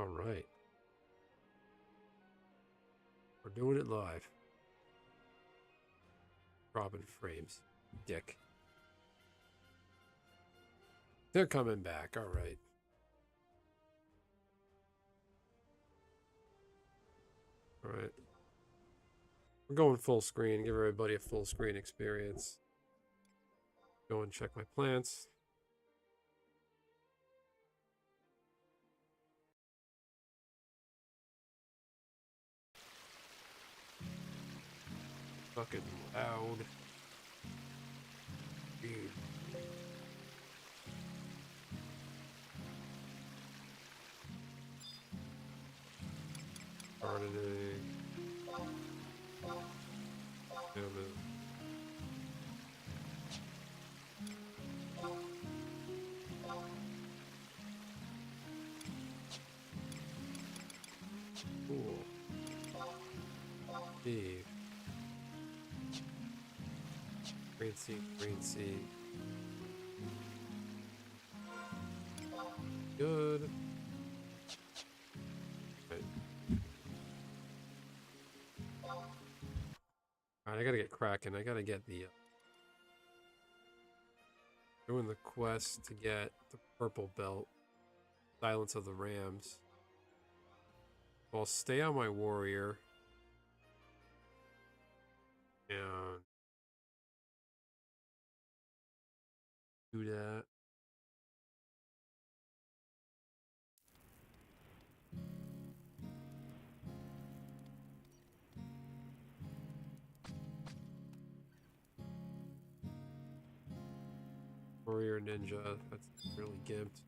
All right. We're doing it live. Robin frames. Dick. They're coming back. All right. All right. We're going full screen. Give everybody a full screen experience. Go and check my plants. Fucking loud. Dude. Gardening. Cool. Steve. Green seed, green seed. Good. Right. Alright, I gotta get cracking. I gotta get the doing the quest to get the purple belt. Silence of the Rams. I'll stay on my warrior. And do that. Warrior ninja, that's really gimped.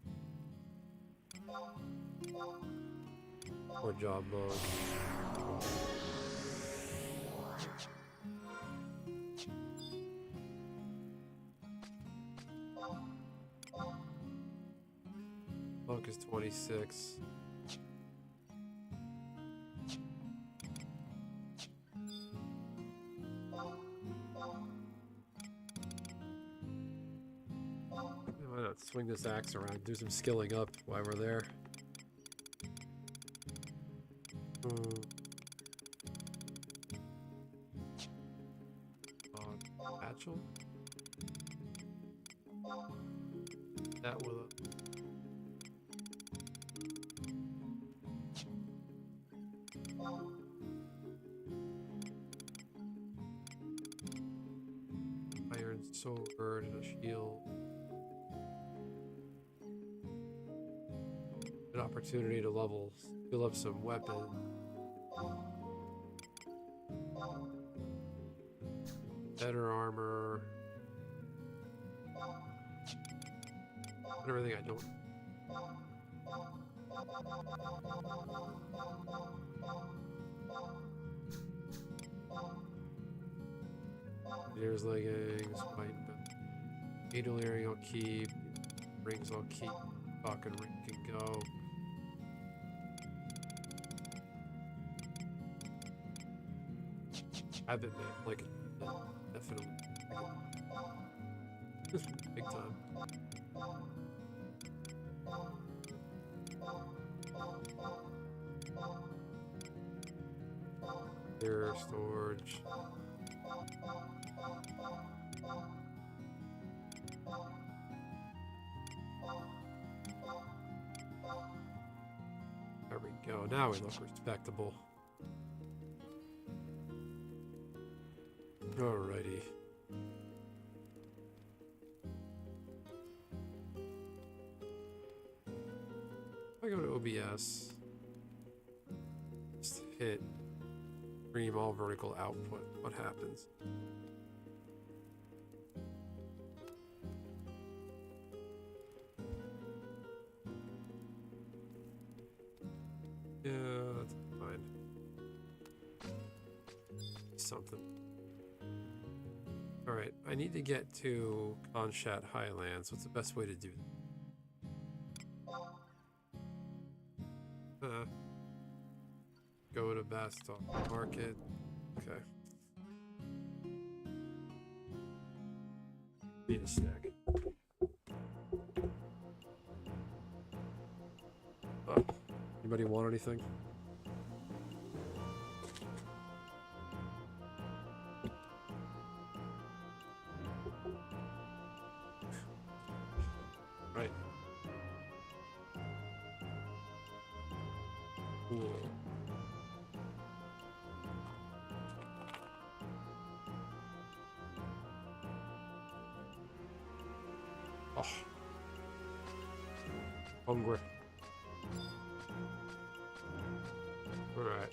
Poor job mode. Monk is 26. Why not swing this axe around, do some skilling up while we're there. Satchel? That will. Iron sword and a shield. Good opportunity to fill up some weapon. Better armor. And everything I don't. Ears, leggings, white needle earring I'll keep. Rings I'll keep. Fucking ring can go. I've been like definitely big time. Here, storage. There we go. Now we look respectable. Alrighty. If I go to OBS, just hit stream all vertical output, what happens? Yeah, that's fine. Something. Alright, I need to get to Conshat Highlands. What's the best way to do that? Go to Bastock Market. Okay. Need a snack. Oh, Anybody want anything? Right. Cool. Oh. Hungry. All right.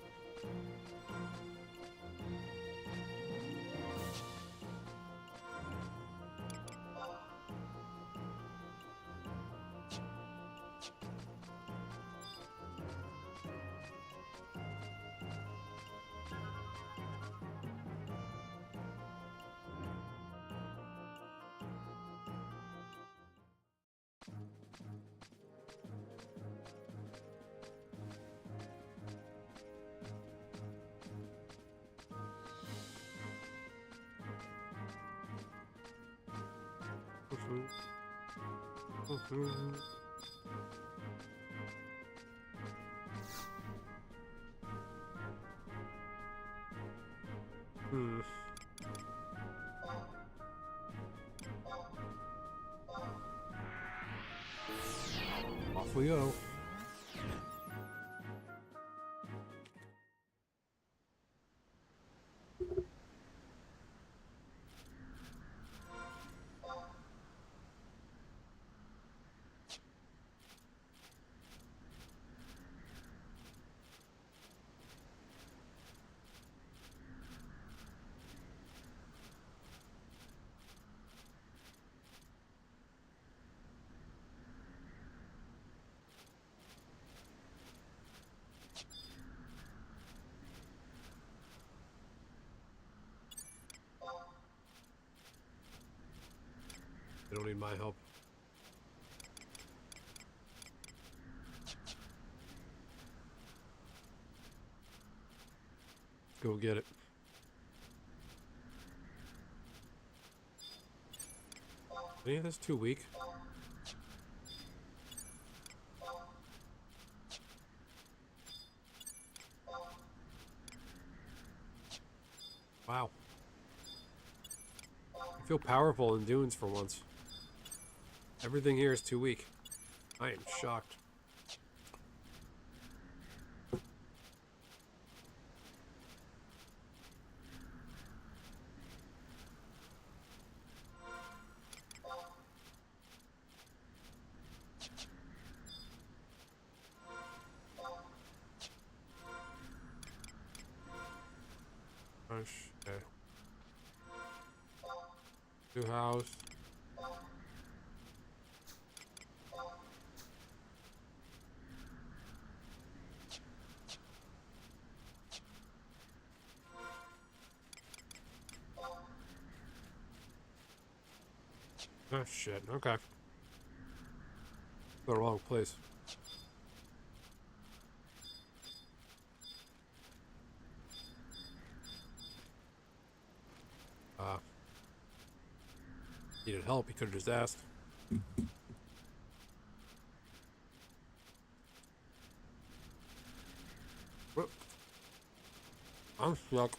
Off we go. They don't need my help. Go get it. Any of this too weak? Wow. I feel powerful in dunes for once. Everything here is too weak. I am shocked. Okay. New house. Oh shit, okay. The wrong place. Needed help, he could have just asked. Whoop. I'm stuck.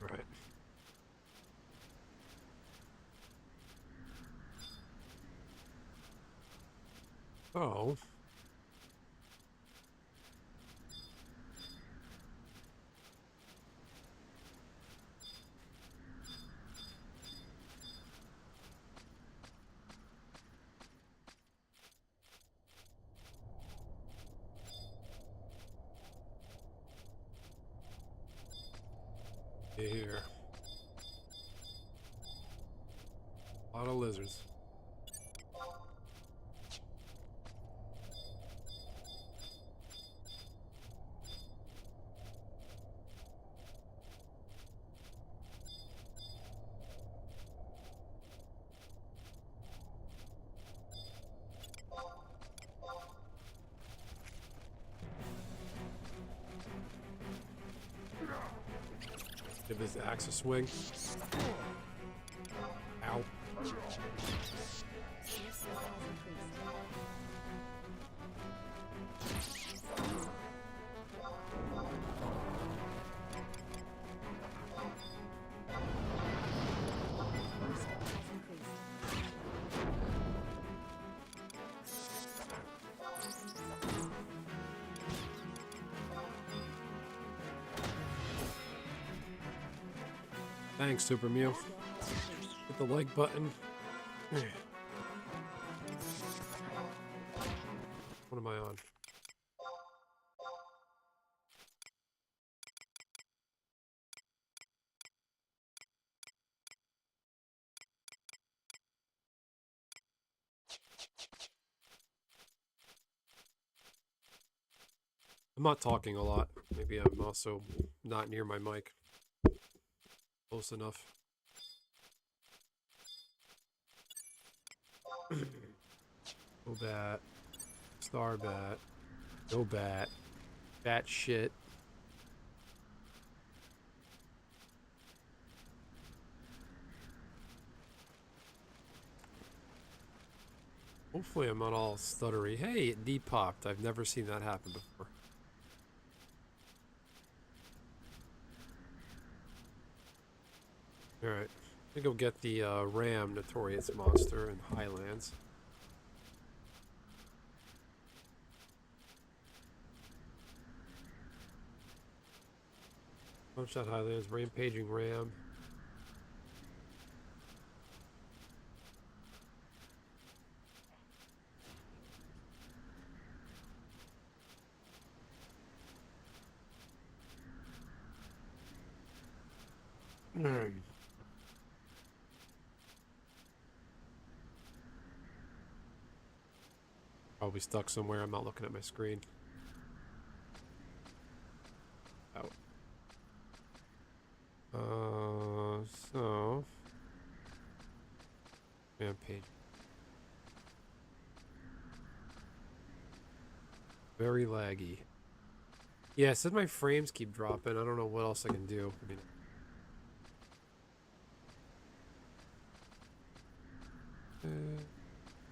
Right. Oh. Here. A lot of lizards. Give his axe a swing. Ow. Thanks, Super Mew. Hit the like button. What am I on? I'm not talking a lot. Maybe I'm also not near my mic. Close enough. Go bat. Star bat. Go bat. Bat shit. Hopefully I'm not all stuttery. Hey, it depopped. I've never seen that happen before. Alright. I'm gonna go get the Ram Notorious Monster in Highlands. One-shot Highlands, Rampaging Ram. Probably stuck somewhere. I'm not looking at my screen. Out. So Rampage. Very laggy. Yeah, it said my frames keep dropping. I don't know what else I can do. I mean,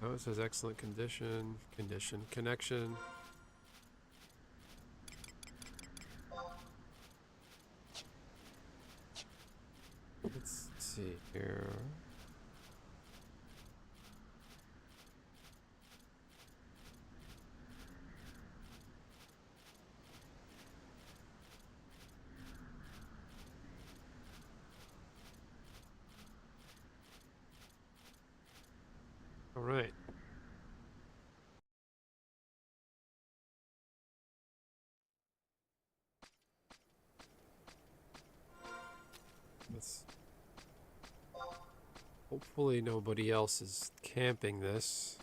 oh, it says excellent condition. Connection. Let's see here. All right. Let's. Hopefully nobody else is camping this.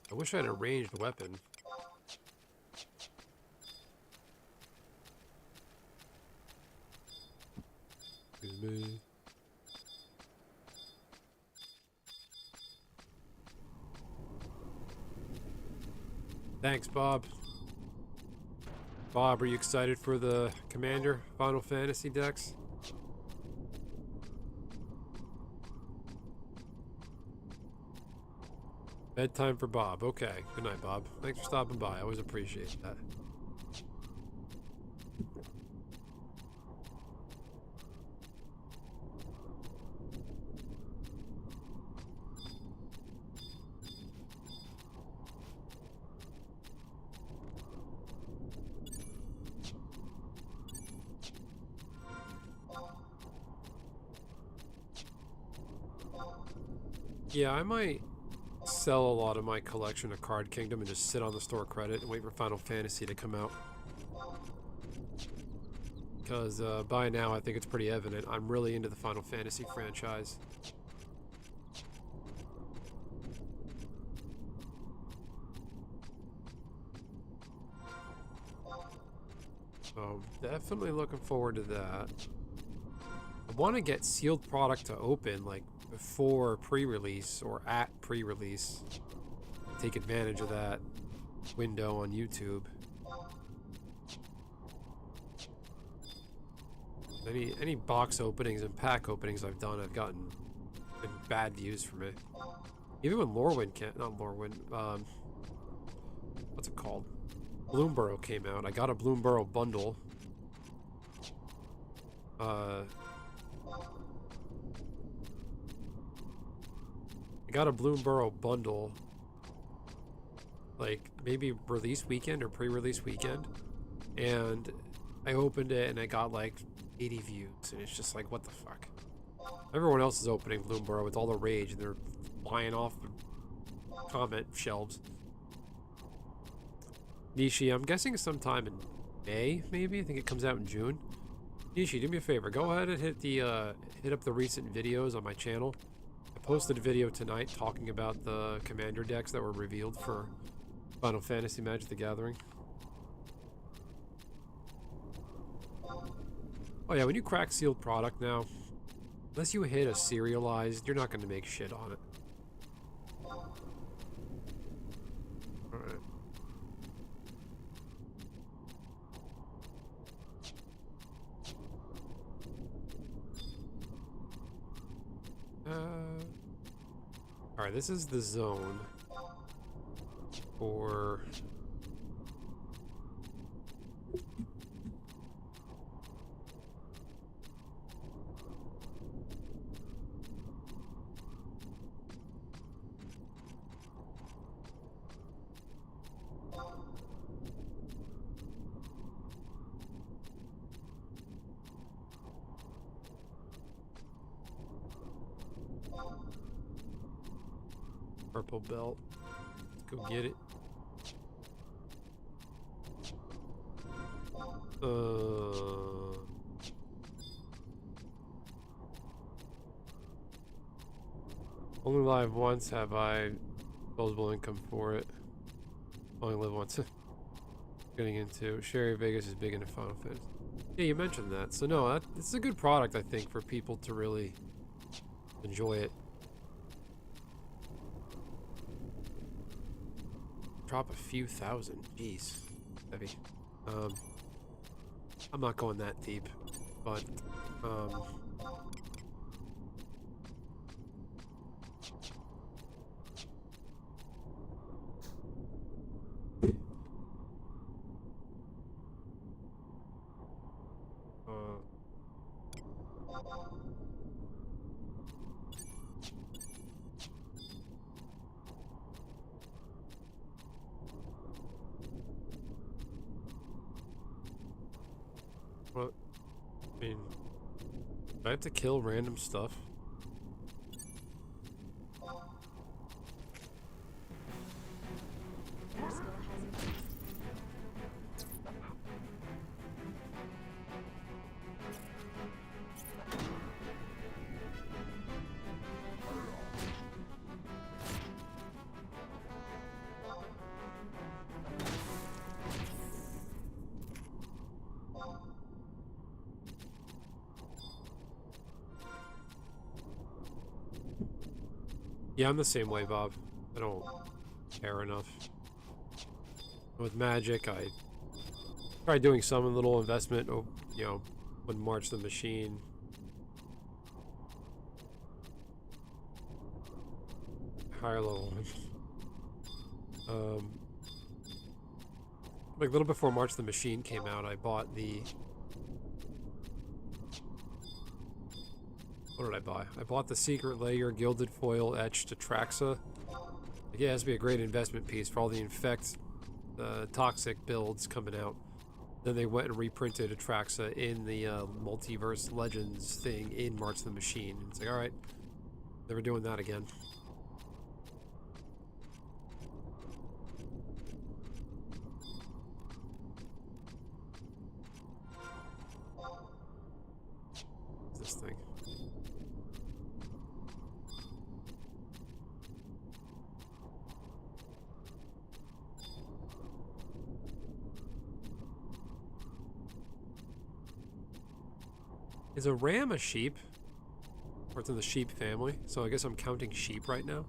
I wish I had a ranged weapon. Excuse me. Thanks, Bob. Bob, are you excited for the Commander Final Fantasy decks? Bedtime for Bob. Okay. Good night, Bob. Thanks for stopping by. I always appreciate that. Yeah, I might sell a lot of my collection of Card Kingdom and just sit on the store credit and wait for Final Fantasy to come out. Because by now, I think it's pretty evident I'm really into the Final Fantasy franchise. So, definitely looking forward to that. I want to get sealed product to open, like, before pre-release or at pre-release. Take advantage of that window on YouTube. Any box openings and pack openings I've done, I've gotten bad views from it. Even when not Lorwyn, what's it called? Bloomborough came out. I got a Bloomborough bundle. I got a Bloomborough bundle, like maybe release weekend or pre-release weekend, and I opened it and I got like 80 views, and it's just like, what the fuck? Everyone else is opening Bloomborough with all the rage, and they're flying off the comment shelves. Nishi, I'm guessing sometime in May, maybe? I think it comes out in June. Nishi, do me a favor. Go ahead and hit up the recent videos on my channel. I posted a video tonight talking about the commander decks that were revealed for Final Fantasy Magic the Gathering. Oh yeah, when you crack sealed product now, unless you hit a serialized, you're not going to make shit on it. Alright. Alright, this is the zone for... purple belt. Let's go get it. Only live once have I disposable income for it. Only live once. Getting into Sherry Vegas is big into Final Fantasy. Yeah, you mentioned that. So no, it's a good product, I think, for people to really enjoy it. Drop a few thousand. Jeez. Heavy. I'm not going that deep, but what? I mean, do I have to kill random stuff? Yeah, I'm the same way, Bob. I don't care enough. With Magic, I tried doing some little investment, you know, when March the Machine. Higher level. Like a little before March the Machine came out, I bought the... What did I buy? I bought the Secret Layer Gilded Foil Etched Atraxa. Like, yeah, it has to be a great investment piece for all the Infect toxic builds coming out. Then they went and reprinted Atraxa in the Multiverse Legends thing in March the Machine. It's like, alright, never doing that again. this thing. Is a ram a sheep? Or it's in the sheep family, so I guess I'm counting sheep right now.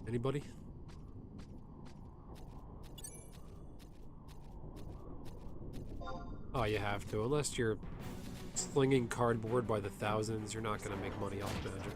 Anybody? Oh, you have to. Unless you're slinging cardboard by the thousands, you're not going to make money off magic.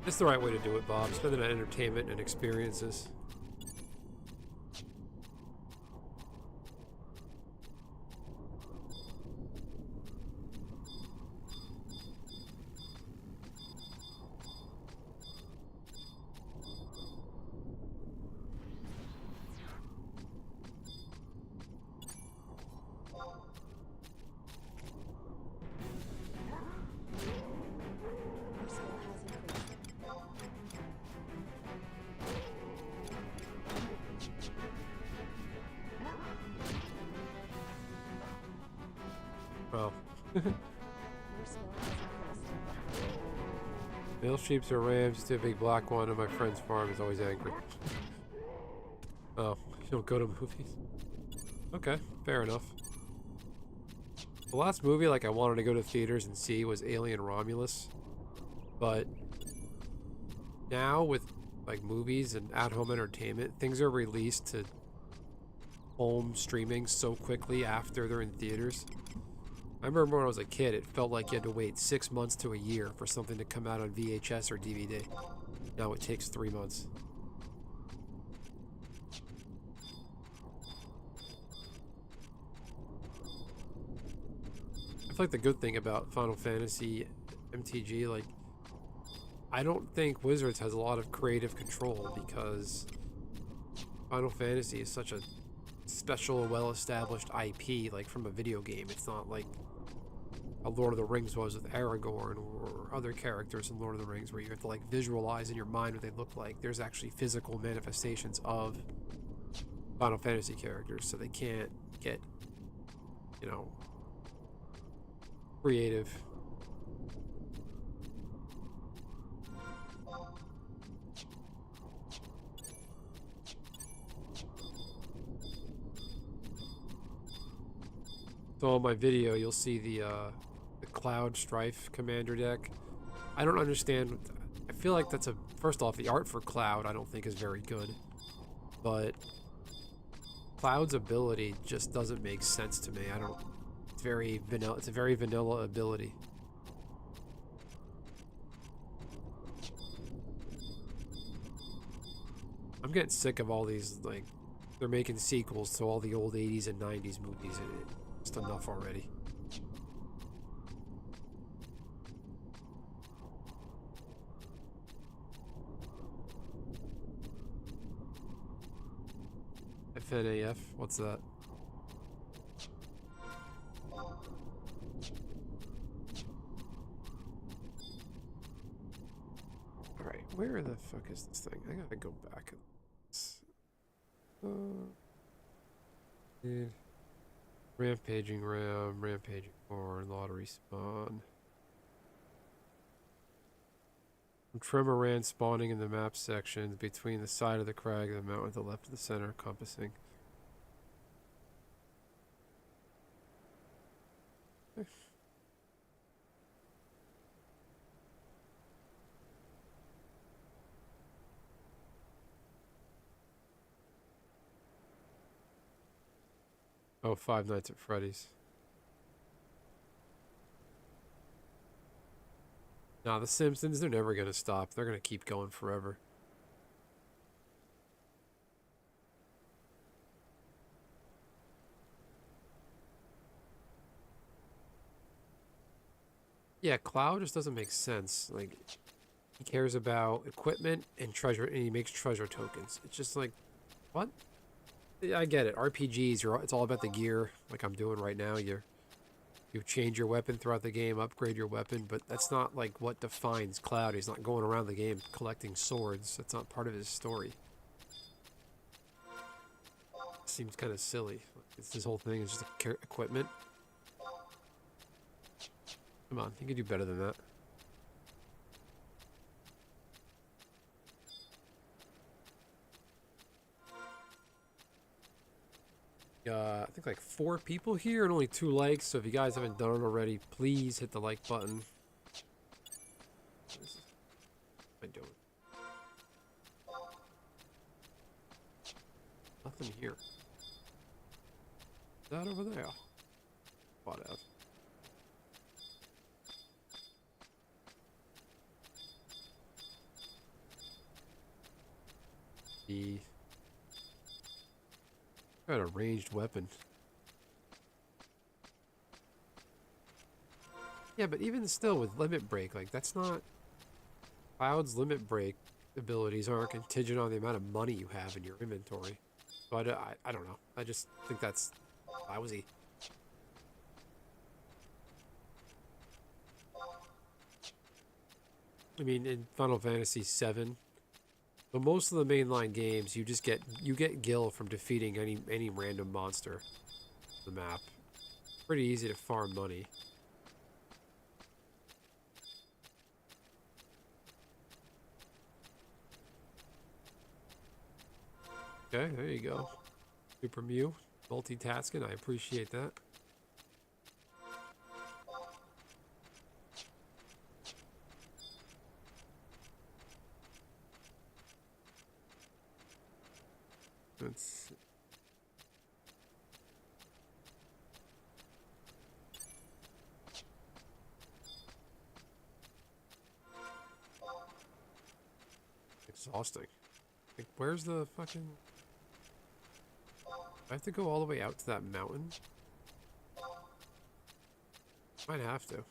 It's the right way to do it, Bob. Spend it on entertainment and experiences. Well. Male sheeps or rams, just a big black one on my friend's farm is always angry. Oh, you don't go to movies? Okay, fair enough. The last movie like I wanted to go to theaters and see was Alien Romulus. But now with like movies and at-home entertainment, things are released to home streaming so quickly after they're in theaters. I remember when I was a kid, it felt like you had to wait 6 months to a year for something to come out on VHS or DVD. Now it takes 3 months. I feel like the good thing about Final Fantasy MTG, like, I don't think Wizards has a lot of creative control because Final Fantasy is such a special, well-established IP, like from a video game. It's not like a Lord of the Rings was with Aragorn or other characters in Lord of the Rings where you have to like visualize in your mind what they look like. There's actually physical manifestations of Final Fantasy characters, so they can't get, you know, creative. So on my video, you'll see the Cloud Strife Commander deck. I don't understand. I feel like that's a... First off, the art for Cloud I don't think is very good. But Cloud's ability just doesn't make sense to me. I don't... It's very vanilla. It's a very vanilla ability. I'm getting sick of all these, like... They're making sequels to all the old 80s and 90s movies. It's enough already. FNAF? What's that? Alright, where the fuck is this thing? I gotta go back. Dude. Rampaging Ram, Rampaging Horn, Lottery Spawn. Tremoran spawning in the map sections between the side of the crag and the mountain to the left of the center, compassing. Oh, Five Nights at Freddy's. Nah, the Simpsons, they're never gonna stop. They're gonna keep going forever. Yeah, Cloud just doesn't make sense. Like, he cares about equipment and treasure, and he makes treasure tokens. It's just like, what? Yeah, I get it. RPGs, it's all about the gear, like I'm doing right now. You change your weapon throughout the game, upgrade your weapon, but that's not like what defines Cloud. He's not going around the game collecting swords. That's not part of his story. Seems kind of silly. This whole thing is just equipment. Come on, you can do better than that. I think like 4 people here and only 2 likes, so if you guys haven't done it already, please hit the like button. What am I doing? Nothing here. Is that over there? Whatever. Got a ranged weapon. Yeah, but even still with limit break, like that's not... Cloud's limit break abilities aren't contingent on the amount of money you have in your inventory. So I don't know. I just think that's lousy. I mean, in Final Fantasy VII, but most of the mainline games, you get gil from defeating any random monster on the map. Pretty easy to farm money. Okay, there you go. Super Mew, multitasking. I appreciate that. That's exhausting. Like, where's the fucking... I have to go all the way out to that mountain? Might have to.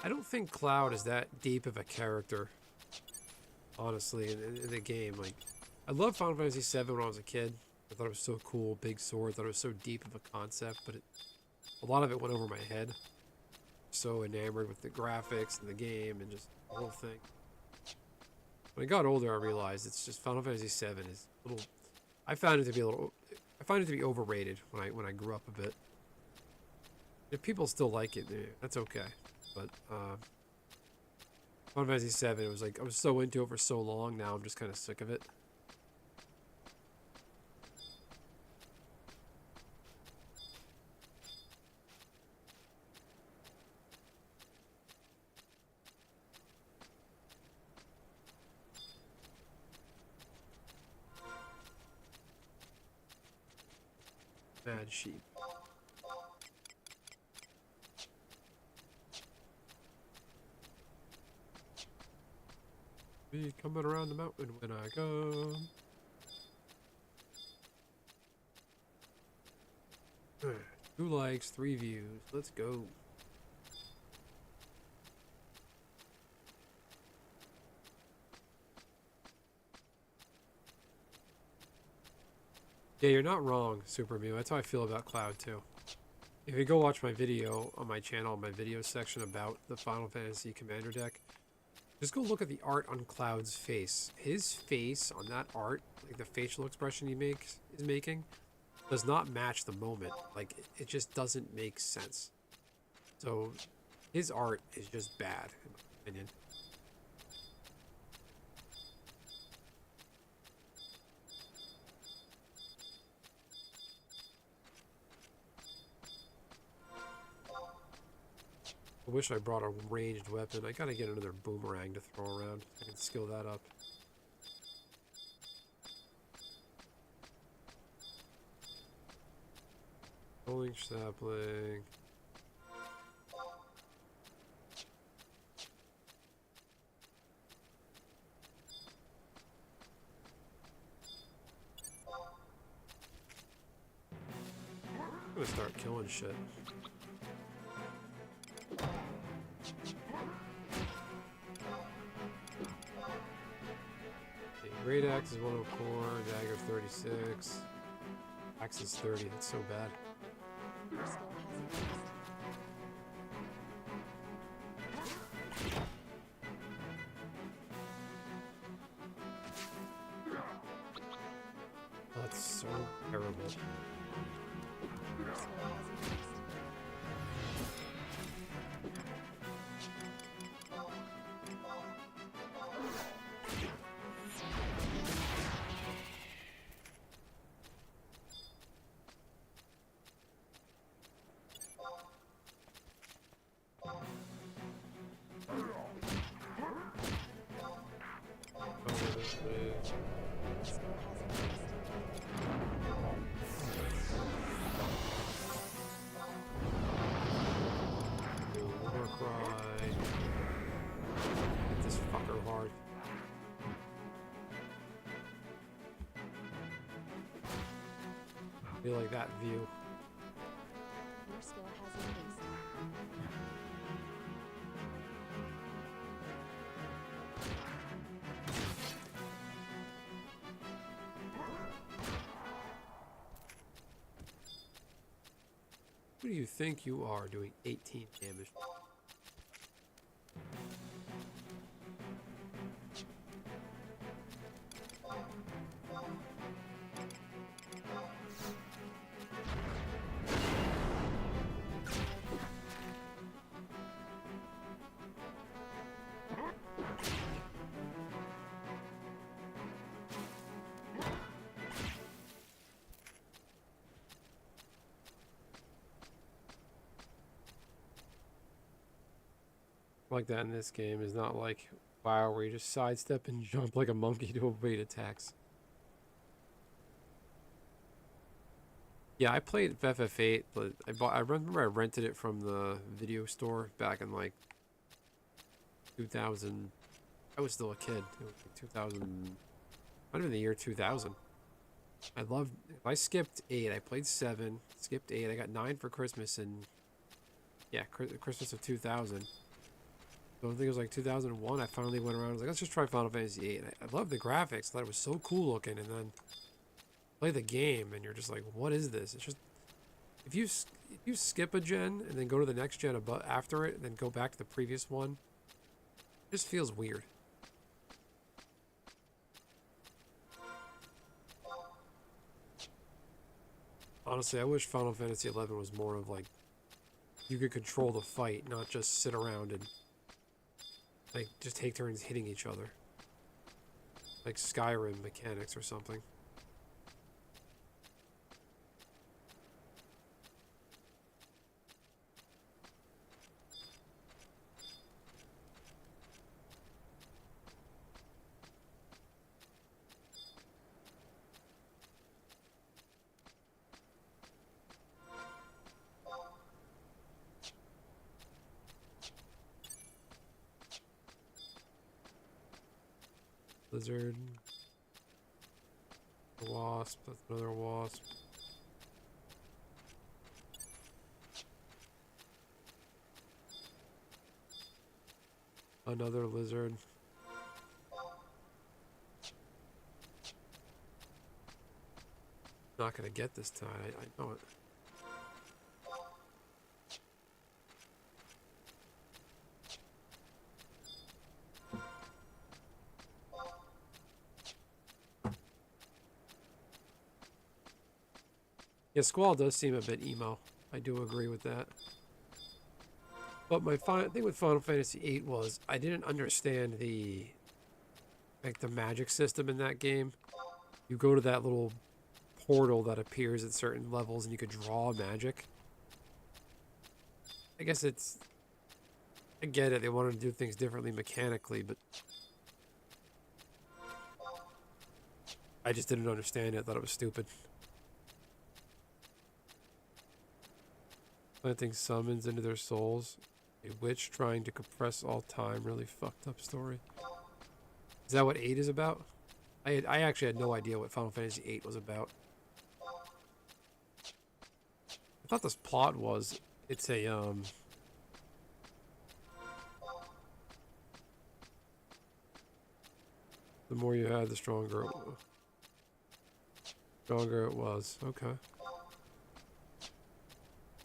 I don't think Cloud is that deep of a character, honestly, in the game. Like, I loved Final Fantasy VII when I was a kid. I thought it was so cool, big sword. Thought it was so deep of a concept, but a lot of it went over my head. So enamored with the graphics and the game and just the whole thing. When I got older, I realized it's just Final Fantasy VII is a little. I found it to be a little. I find it to be overrated when I grew up a bit. If people still like it, that's okay. But Final Fantasy VII, it was like I was so into it for so long. Now I'm just kind of sick of it. Mad sheep. Be coming around the mountain when I come. 2 likes, 3 views. Let's go. Yeah, you're not wrong, Super Mew. That's how I feel about Cloud, too. If you go watch my video on my channel, my video section about the Final Fantasy Commander deck, just go look at the art on Cloud's face. His face on that art, like the facial expression he is making, does not match the moment. Like, it just doesn't make sense. So, his art is just bad, in my opinion. I wish I brought a ranged weapon. I gotta get another boomerang to throw around. I can skill that up. Rolling sapling. I'm gonna start killing shit. Okay, great axe is 104, dagger 36. Axe is 30, that's so bad. That's so terrible. I like that view. Your skill has increased. Who do you think you are doing 18 damage? Like that in this game is not like WoW where you just sidestep and jump like a monkey to evade attacks. Yeah, I played FF8, but I remember I rented it from the video store back in like 2000. I was still a kid. It was like 2000, might have been the year 2000. I skipped 8, I played 7, skipped 8, I got 9 for Christmas, and yeah, Christmas of 2000. So I think it was like 2001, I finally went around, I was like, let's just try Final Fantasy VIII. I loved the graphics, I thought it was so cool looking, and then play the game, and you're just like, what is this? It's just, if you skip a gen, and then go to the next gen after it, and then go back to the previous one, it just feels weird. Honestly, I wish Final Fantasy XI was more of like, you could control the fight, not just sit around and like just take turns hitting each other. Like Skyrim mechanics or something. Lizard. A wasp. That's another wasp. Another lizard. Not gonna get this time. I know it. Yeah, Squall does seem a bit emo. I do agree with that. But my thing with Final Fantasy VIII was I didn't understand the magic system in that game. You go to that little portal that appears at certain levels and you could draw magic. I guess it's I get it. They wanted to do things differently mechanically, but I just didn't understand it. I thought it was stupid. Planting summons into their souls. A witch trying to compress all time. Really fucked up story. Is that what 8 is about? I actually had no idea what Final Fantasy 8 was about. I thought this plot was, it's a, the more you had, the stronger it was. Okay.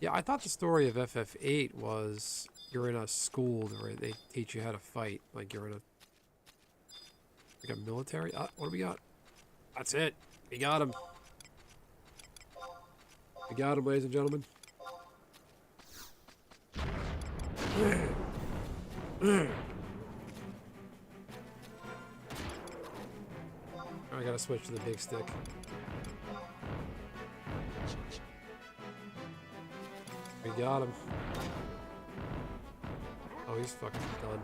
Yeah, I thought the story of FF8 was you're in a school where they teach you how to fight. Like you're in a military. What do we got? That's it. We got him. We got him, ladies and gentlemen. I gotta switch to the big stick. We got him. Oh, he's fucking done.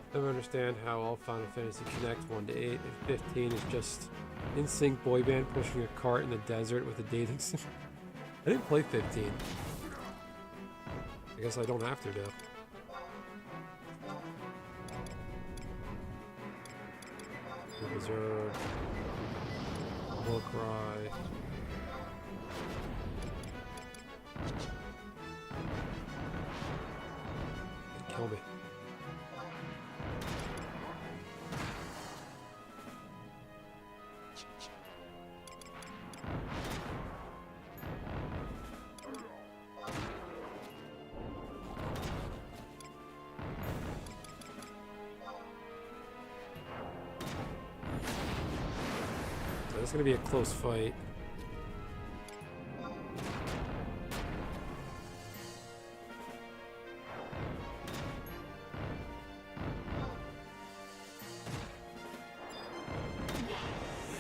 I don't understand how all Final Fantasy connect 1 to 8 and 15 is just in-sync boy band pushing a cart in the desert with a dating sim. I didn't play 15. I guess I don't have to now. Reserve. War Cry. Kill me. It's going to be a close fight.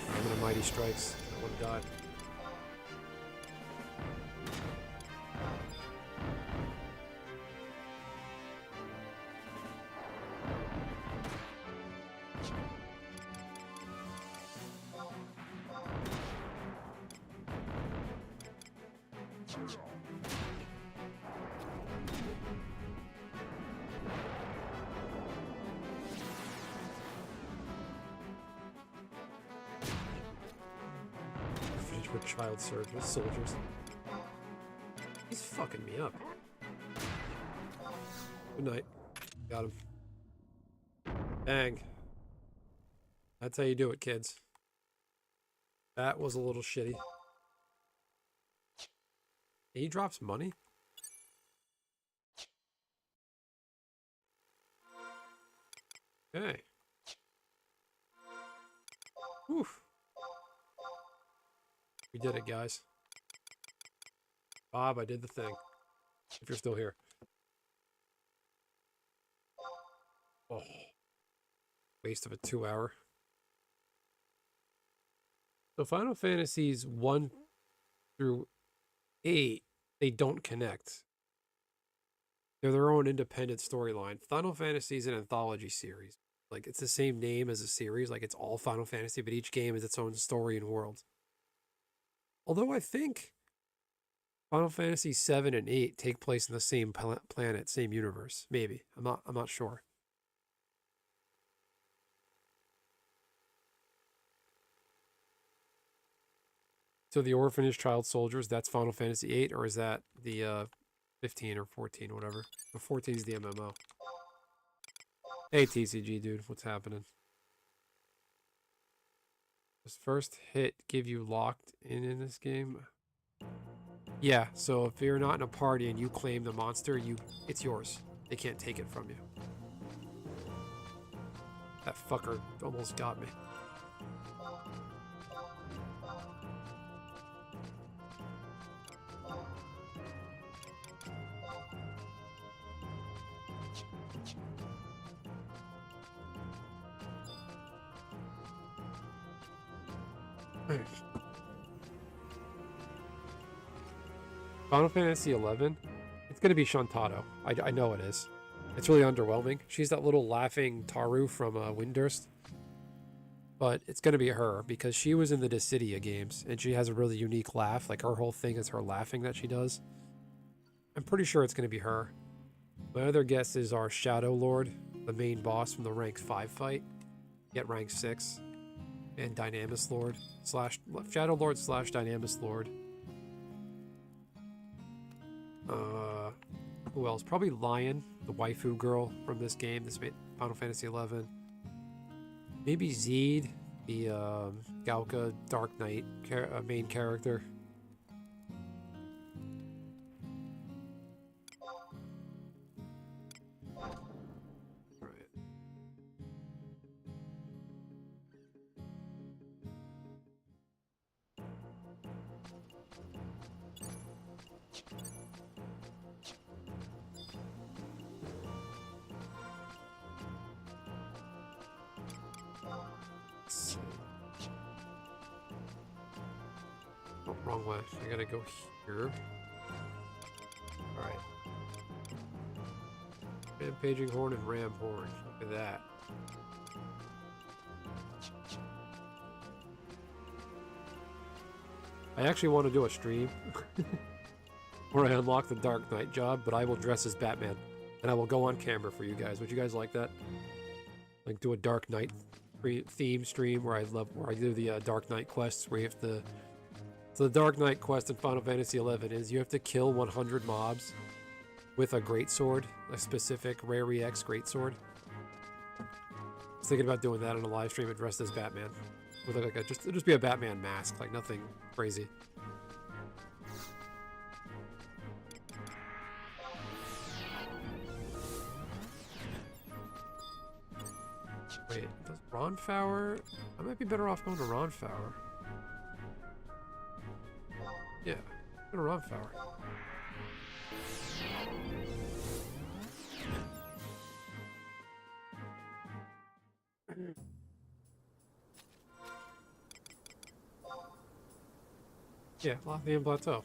I'm going to Mighty Strikes. I want to die. With child soldiers. He's fucking me up. Good night. Got him. Bang. That's how you do it, kids. That was a little shitty. He drops money? Okay. Oof. We did it, guys. Bob, I did the thing. If you're still here. Oh. Waste of a 2-hour. So Final Fantasies 1 through 8, they don't connect. They're their own independent storyline. Final Fantasy is an anthology series. Like, it's the same name as a series. Like, it's all Final Fantasy, but each game is its own story and world. Although I think Final Fantasy 7 and 8 take place in the same planet, same universe. Maybe. I'm not sure. So the Orphanage Child Soldiers, that's Final Fantasy 8, or is that the 15 or 14, whatever? The 14 is the MMO. Hey TCG dude, what's happening? Does first hit give you locked in this game? Yeah, so if you're not in a party and you claim the monster, it's yours. They can't take it from you. That fucker almost got me. Final Fantasy 11. It's gonna be Shuntado. I know it is. It's really underwhelming. She's that little laughing Taru from Windurst. But it's gonna be her because she was in the Dissidia games and she has a really unique laugh. Like her whole thing is her laughing that she does. I'm pretty sure it's gonna be her. My other guess is our Shadow Lord, the main boss from the rank 5 fight. Get rank 6. And Dynamis Lord slash Shadow Lord slash Dynamis Lord. Who else? Probably Lion, the waifu girl from this game, this Final Fantasy 11. Maybe Zeed, the Galka Dark Knight main character. Right. Oh, wrong way. I gotta go here. Alright. Rampaging Horn and Ram Horn. Look at that. I actually want to do a stream where I unlock the Dark Knight job, but I will dress as Batman. And I will go on camera for you guys. Would you guys like that? Like do a Dark Knight theme stream where I do the Dark Knight quests where you have to... So the Dark Knight quest in Final Fantasy XI is you have to kill 100 mobs with a greatsword, a specific Rare EX greatsword. I was thinking about doing that on a live stream and dressed as Batman. With like it'll just be a Batman mask, like nothing crazy. Wait, does Ronfauer? I might be better off going to Ronfauer. Yeah, go to Ronfauer. Yeah, Lothian Plateau.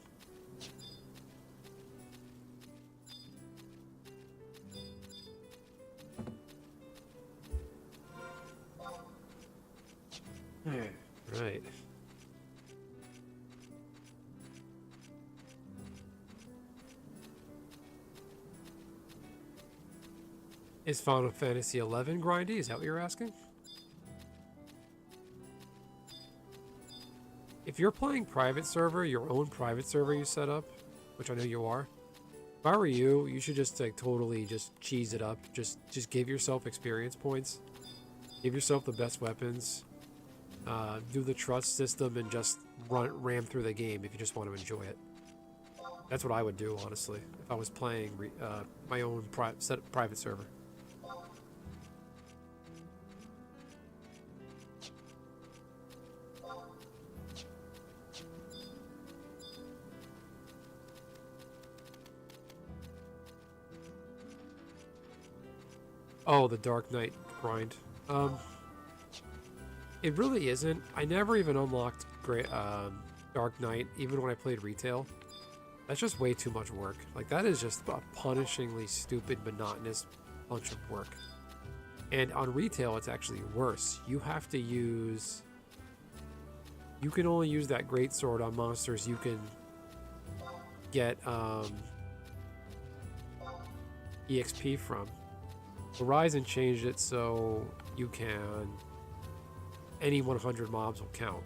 Right. Is Final Fantasy XI grindy? Is that what you're asking? If you're playing private server, your own private server you set up, which I know you are, if I were you, you should just like totally just cheese it up. Just give yourself experience points. Give yourself the best weapons. Do the trust system and just ram through the game if you just want to enjoy it. That's what I would do, honestly, if I was playing my own private server. Oh, the Dark Knight grind. It really isn't. I never even unlocked Dark Knight, even when I played retail. That's just way too much work. Like, that is just a punishingly stupid, monotonous bunch of work. And on retail, it's actually worse. You have to use... You can only use that greatsword on monsters you can get EXP from. Horizon changed it so you can... Any 100 mobs will count.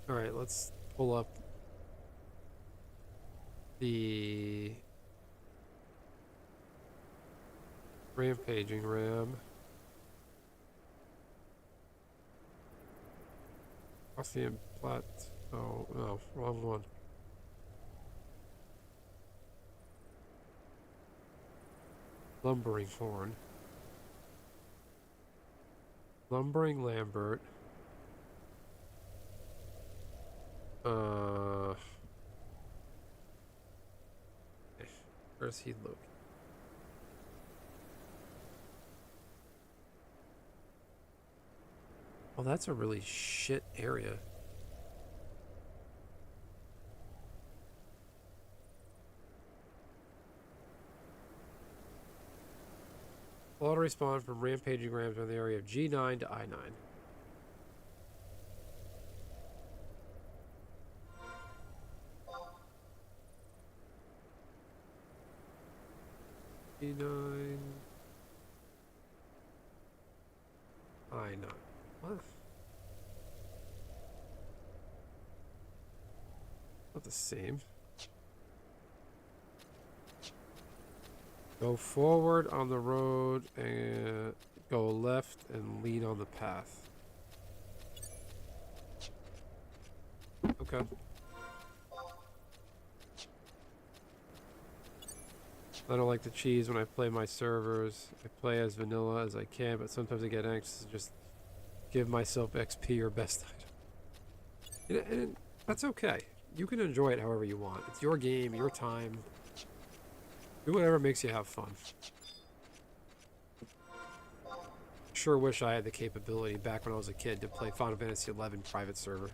Alright, let's pull up the Rampaging Ram. Lothian Plateau. Oh, no, wrong one. Lumbering Horn. Lumbering Lambert. Uh, where's he located? Oh, that's a really shit area. Auto respawn from rampaging rams in the area of G9 to I9. G9 I9. What? Not the same. Go forward on the road and go left and lean on the path. Okay. I don't like the cheese when I play my servers. I play as vanilla as I can, but sometimes I get anxious to just give myself XP or best item. And that's okay. You can enjoy it however you want. It's your game, your time. Do whatever makes you have fun. Sure wish I had the capability back when I was a kid to play Final Fantasy XI private server.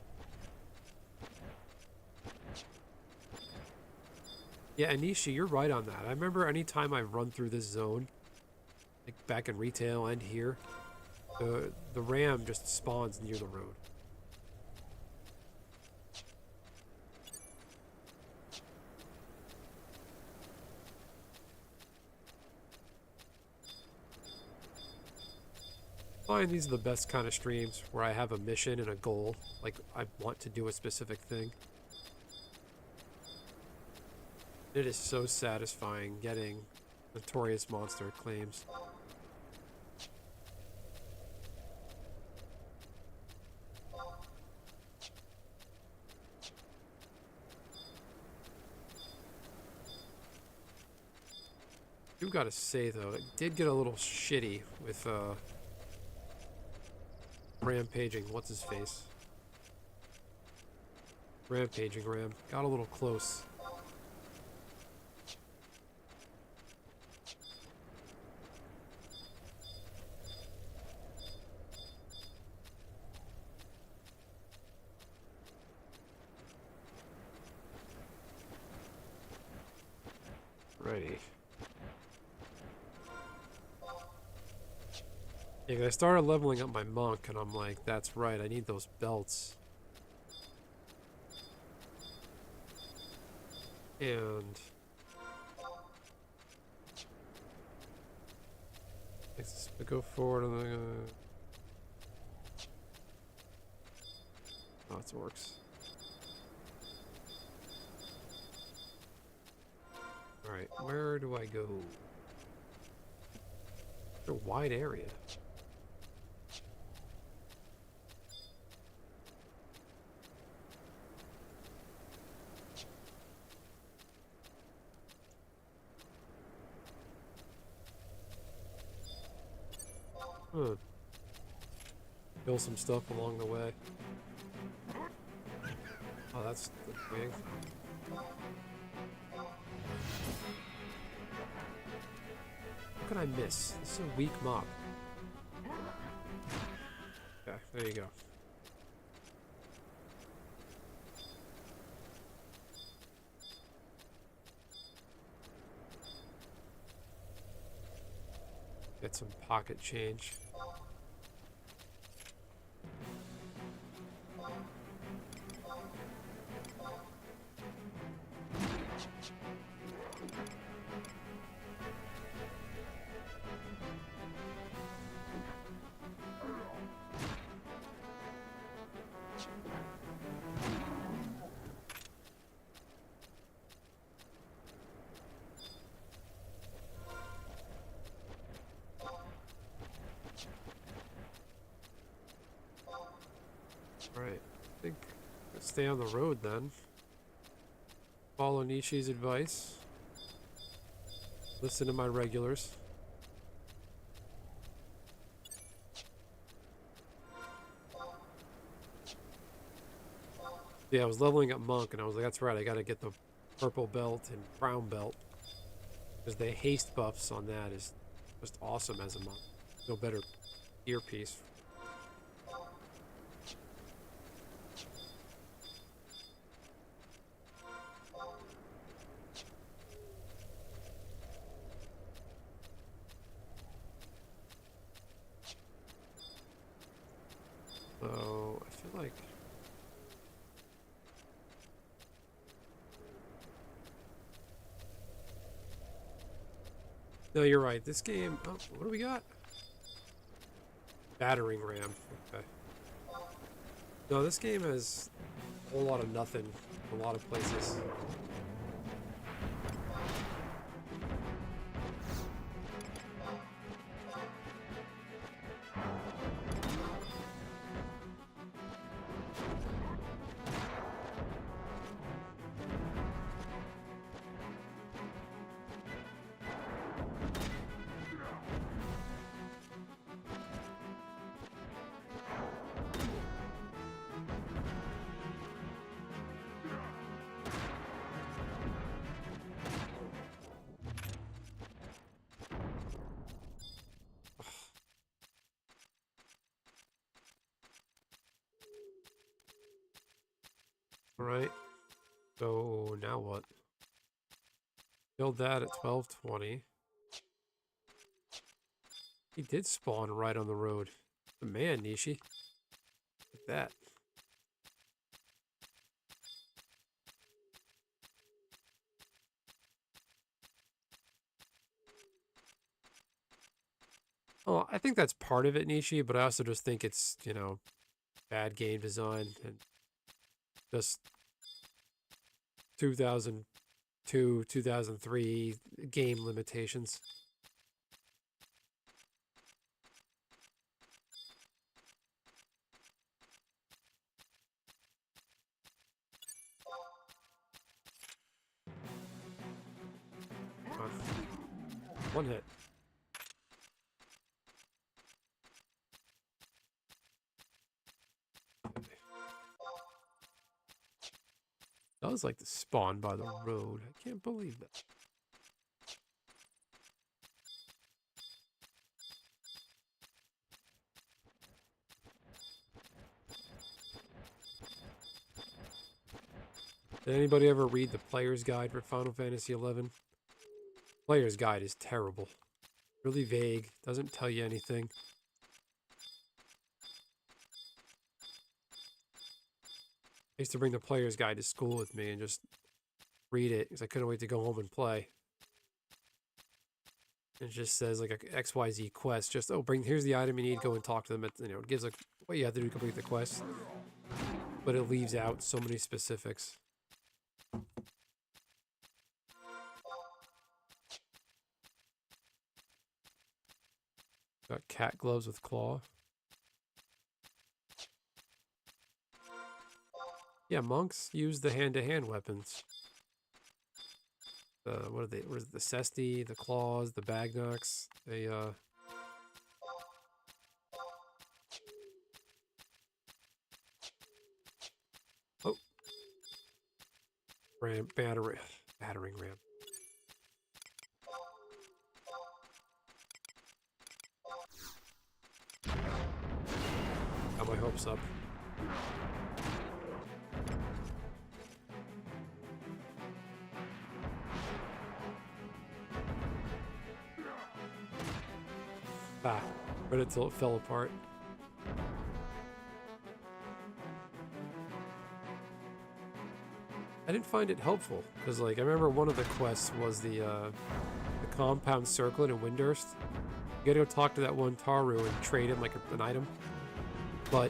Yeah, Anishi, you're right on that. I remember any time I run through this zone, like back in retail and here, the ram just spawns near the road. I find these are the best kind of streams where I have a mission and a goal, like I want to do a specific thing. It is so satisfying getting Notorious Monster claims. You gotta say though, it did get a little shitty with Rampaging, what's his face? Rampaging Ram. Got a little close. Righty. Yeah, 'cause I started leveling up my monk, and I'm like, that's right, I need those belts. And let's go forward and then oh, it works. Alright, where do I go? It's a wide area. Kill some stuff along the way. Oh, that's big. How can I miss? This is a weak mob. Okay, there you go. Get some pocket change. Alright, I think let's stay on the road then. Follow Nishi's advice. Listen to my regulars. Yeah, I was leveling up Monk, and I was like, that's right, I gotta get the purple belt and brown belt. Because the haste buffs on that is just awesome as a Monk. No better earpiece. So, I feel like... No, you're right. This game... Oh, what do we got? Battering ram. Okay. No, this game has a whole lot of nothing in a lot of places. Alright. So, now what? Build that at 1220. He did spawn right on the road. The man, Nishi. Look at that. Oh, I think that's part of it, Nishi, but I also just think it's, you know, bad game design and just 2002, 2003 game limitations. Come on. One hit. That was like the spawn by the road. I can't believe that. Did anybody ever read the player's guide for Final Fantasy XI? Player's guide is terrible. Really vague. Doesn't tell you anything. I used to bring the player's guide to school with me and just read it because I couldn't wait to go home and play. It just says like a XYZ quest. Just, oh, here's the item you need. Go and talk to them. It gives like what you have to do to complete the quest. But it leaves out so many specifics. Got cat gloves with claw. Yeah, monks use the hand-to-hand weapons. What are they? What is it? The Cesti, the claws, the bagnocks. They oh, battering ram. Got my hopes up. Ah, read it till it fell apart. I didn't find it helpful because, like, I remember one of the quests was the compound circlet in Windurst. You gotta go talk to that one Taru and trade him like an item. But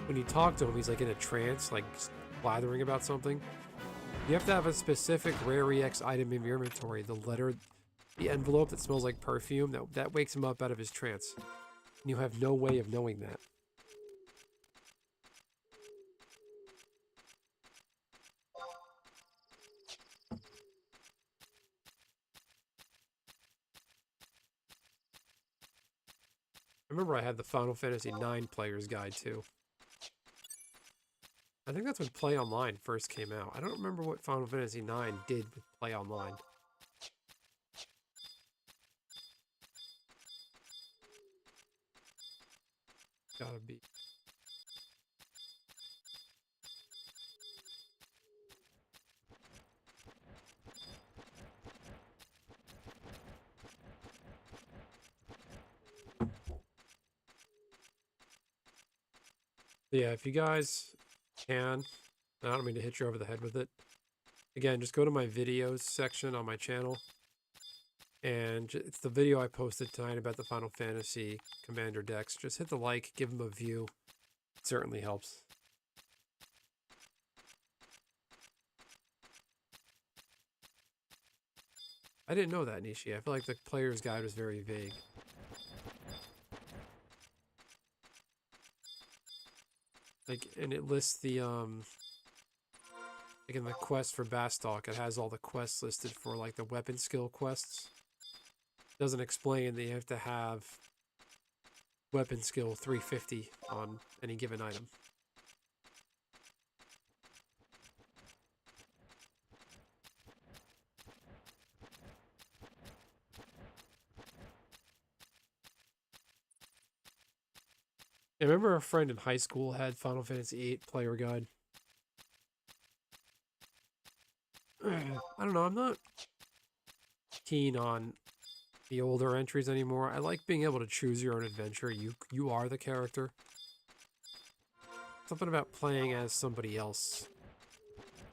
when you talk to him, he's like in a trance, like blathering about something. You have to have a specific rare EX item in your inventory. The envelope that smells like perfume, that wakes him up out of his trance. And you have no way of knowing that. I remember I had the Final Fantasy IX player's guide too. I think that's when Play Online first came out. I don't remember what Final Fantasy IX did with Play Online. Gotta be. Yeah, if you guys can, I don't mean to hit you over the head with it. Again, just go to my videos section on my channel. And it's the video I posted tonight about the Final Fantasy Commander decks. Just hit the like, give them a view. It certainly helps. I didn't know that, Nishi. I feel like the player's guide was very vague. Like, and it lists the, like in the quest for Bastok, it has all the quests listed for, like, the weapon skill quests. It doesn't explain that you have to have weapon skill 350 on any given item. I remember a friend in high school had Final Fantasy VIII player guide. I don't know, I'm not keen on the older entries anymore. I like being able to choose your own adventure. You are the character. Something about playing as somebody else.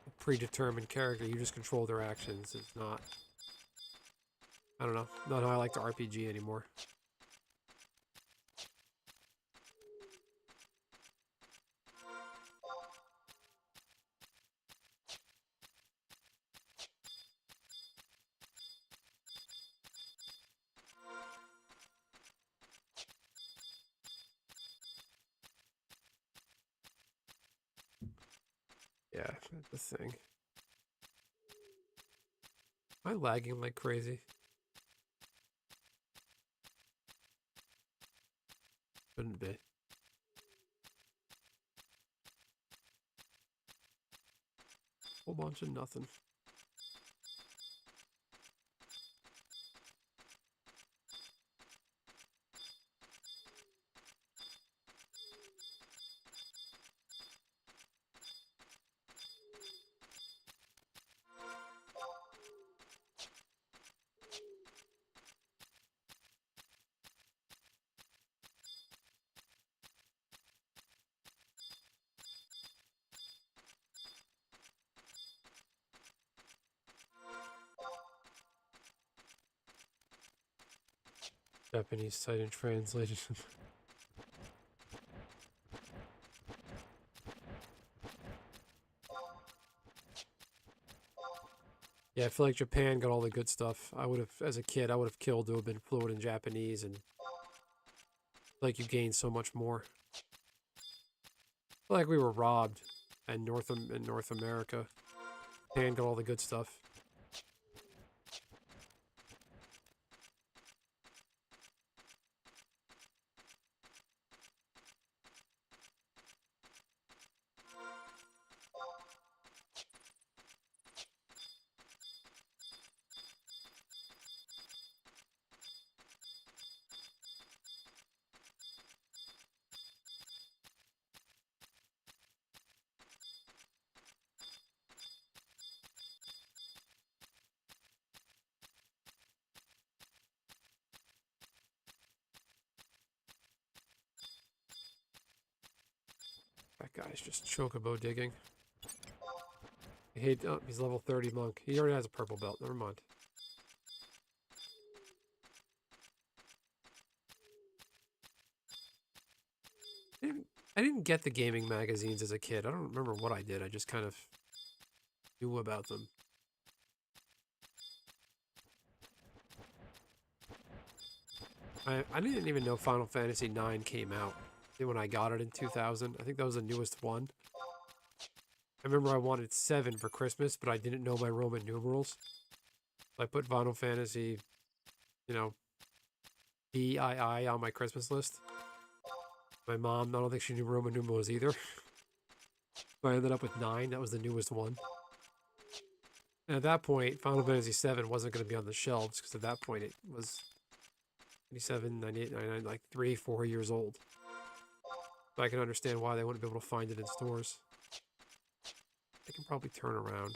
A predetermined character, you just control their actions. It's not... I don't know. Not how I like to RPG anymore. Yeah, that's the thing. Am I lagging like crazy? Shouldn't be. Whole bunch of nothing. Japanese site and translated. Yeah, I feel like Japan got all the good stuff. I would have, as a kid, I would have killed to have been fluent in Japanese, and like you gain so much more. I feel like we were robbed in North America. Japan got all the good stuff. That guy's just chocobo digging. I hate, oh, he's level 30 monk. He already has a purple belt. Never mind. I didn't get the gaming magazines as a kid. I don't remember what I did. I just kind of knew about them. I didn't even know Final Fantasy IX came out when I got it in 2000. I think that was the newest one. I remember I wanted 7 for Christmas, but I didn't know my Roman numerals. I put Final Fantasy, you know, III on my Christmas list. My mom, I don't think she knew Roman numerals either. So I ended up with 9. That was the newest one. And at that point, Final Fantasy VII wasn't going to be on the shelves because at that point it was 97, 98, 99, like 3, 4 years old. So I can understand why they wouldn't be able to find it in stores. They can probably turn around.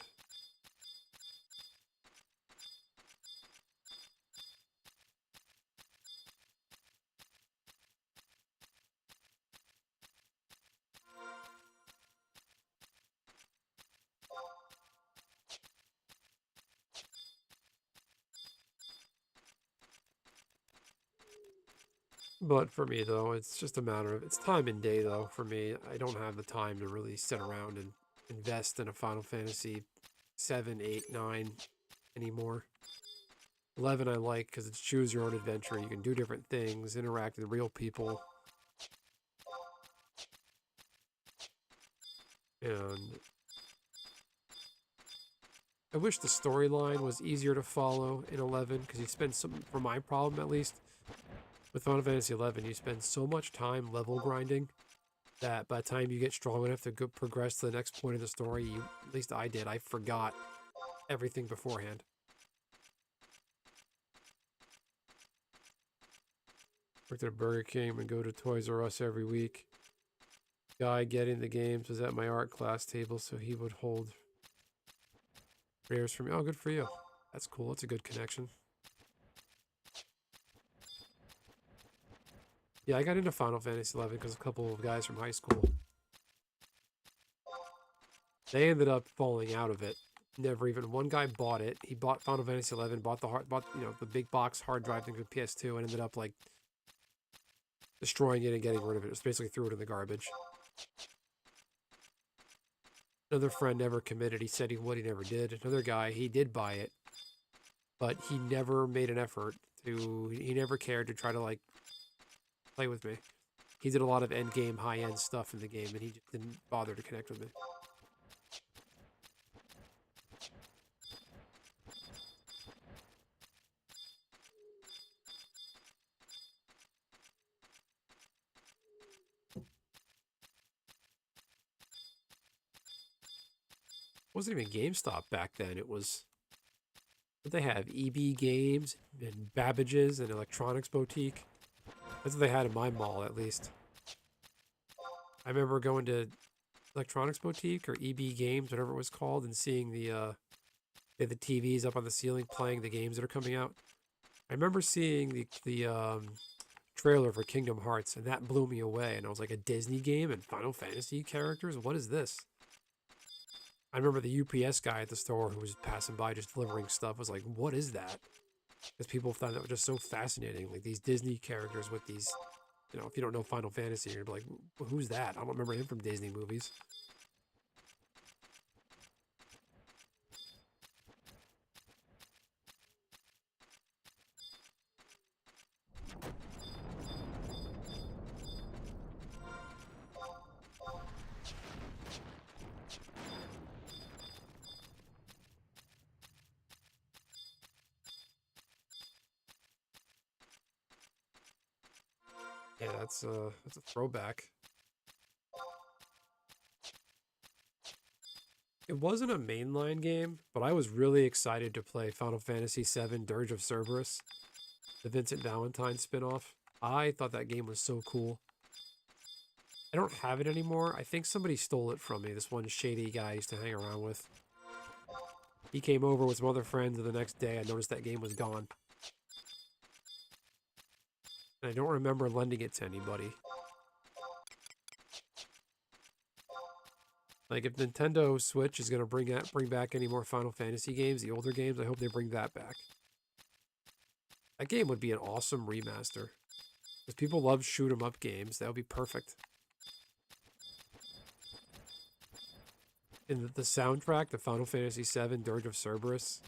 But for me, though, it's just a matter of, it's time and day, though, for me. I don't have the time to really sit around and invest in a Final Fantasy 7, 8, 9 anymore. 11 I like because it's choose your own adventure. You can do different things, interact with real people. And I wish the storyline was easier to follow in 11 because you spend some, for my problem at least, with Final Fantasy 11, you spend so much time level grinding that by the time you get strong enough to go progress to the next point in the story, you, at least I did, I forgot everything beforehand. Worked at a Burger King and go to Toys R Us every week. Guy getting the games was at my art class table, so he would hold rares for me. Oh, good for you. That's cool. That's a good connection. Yeah, I got into Final Fantasy 11 because a couple of guys from high school, they ended up falling out of it. Never even, one guy bought it. He bought Final Fantasy 11, bought the big box hard drive thing for the PS2, and ended up like destroying it and getting rid of it. It was basically threw it in the garbage. Another friend never committed. He said he would, he never did. Another guy, he did buy it, but he never made an effort to, he never cared to try to like play with me. He did a lot of end game, high end stuff in the game, and he just didn't bother to connect with me. It wasn't even GameStop back then. It was, what they have, EB Games and Babbage's and Electronics Boutique. That's what they had in my mall, at least. I remember going to Electronics Boutique or EB Games, whatever it was called, and seeing the TVs up on the ceiling playing the games that are coming out. I remember seeing the trailer for Kingdom Hearts, and that blew me away. And I was like, a Disney game and Final Fantasy characters? What is this? I remember the UPS guy at the store who was passing by just delivering stuff was like, what is that? Because people found that was just so fascinating. Like these Disney characters with these, you know, if you don't know Final Fantasy, you're like, who's that? I don't remember him from Disney movies. Yeah, that's a throwback. It wasn't a mainline game, but I was really excited to play Final Fantasy VII Dirge of Cerberus, the Vincent Valentine spin-off. I thought that game was so cool. I don't have it anymore. I think somebody stole it from me, this one shady guy I used to hang around with. He came over with some other friends, and the next day I noticed that game was gone. And I don't remember lending it to anybody. Like, if Nintendo Switch is going to bring back any more Final Fantasy games, the older games, I hope they bring that back. That game would be an awesome remaster. Because people love shoot-'em-up games. That would be perfect. And the soundtrack, the Final Fantasy VII Dirge of Cerberus,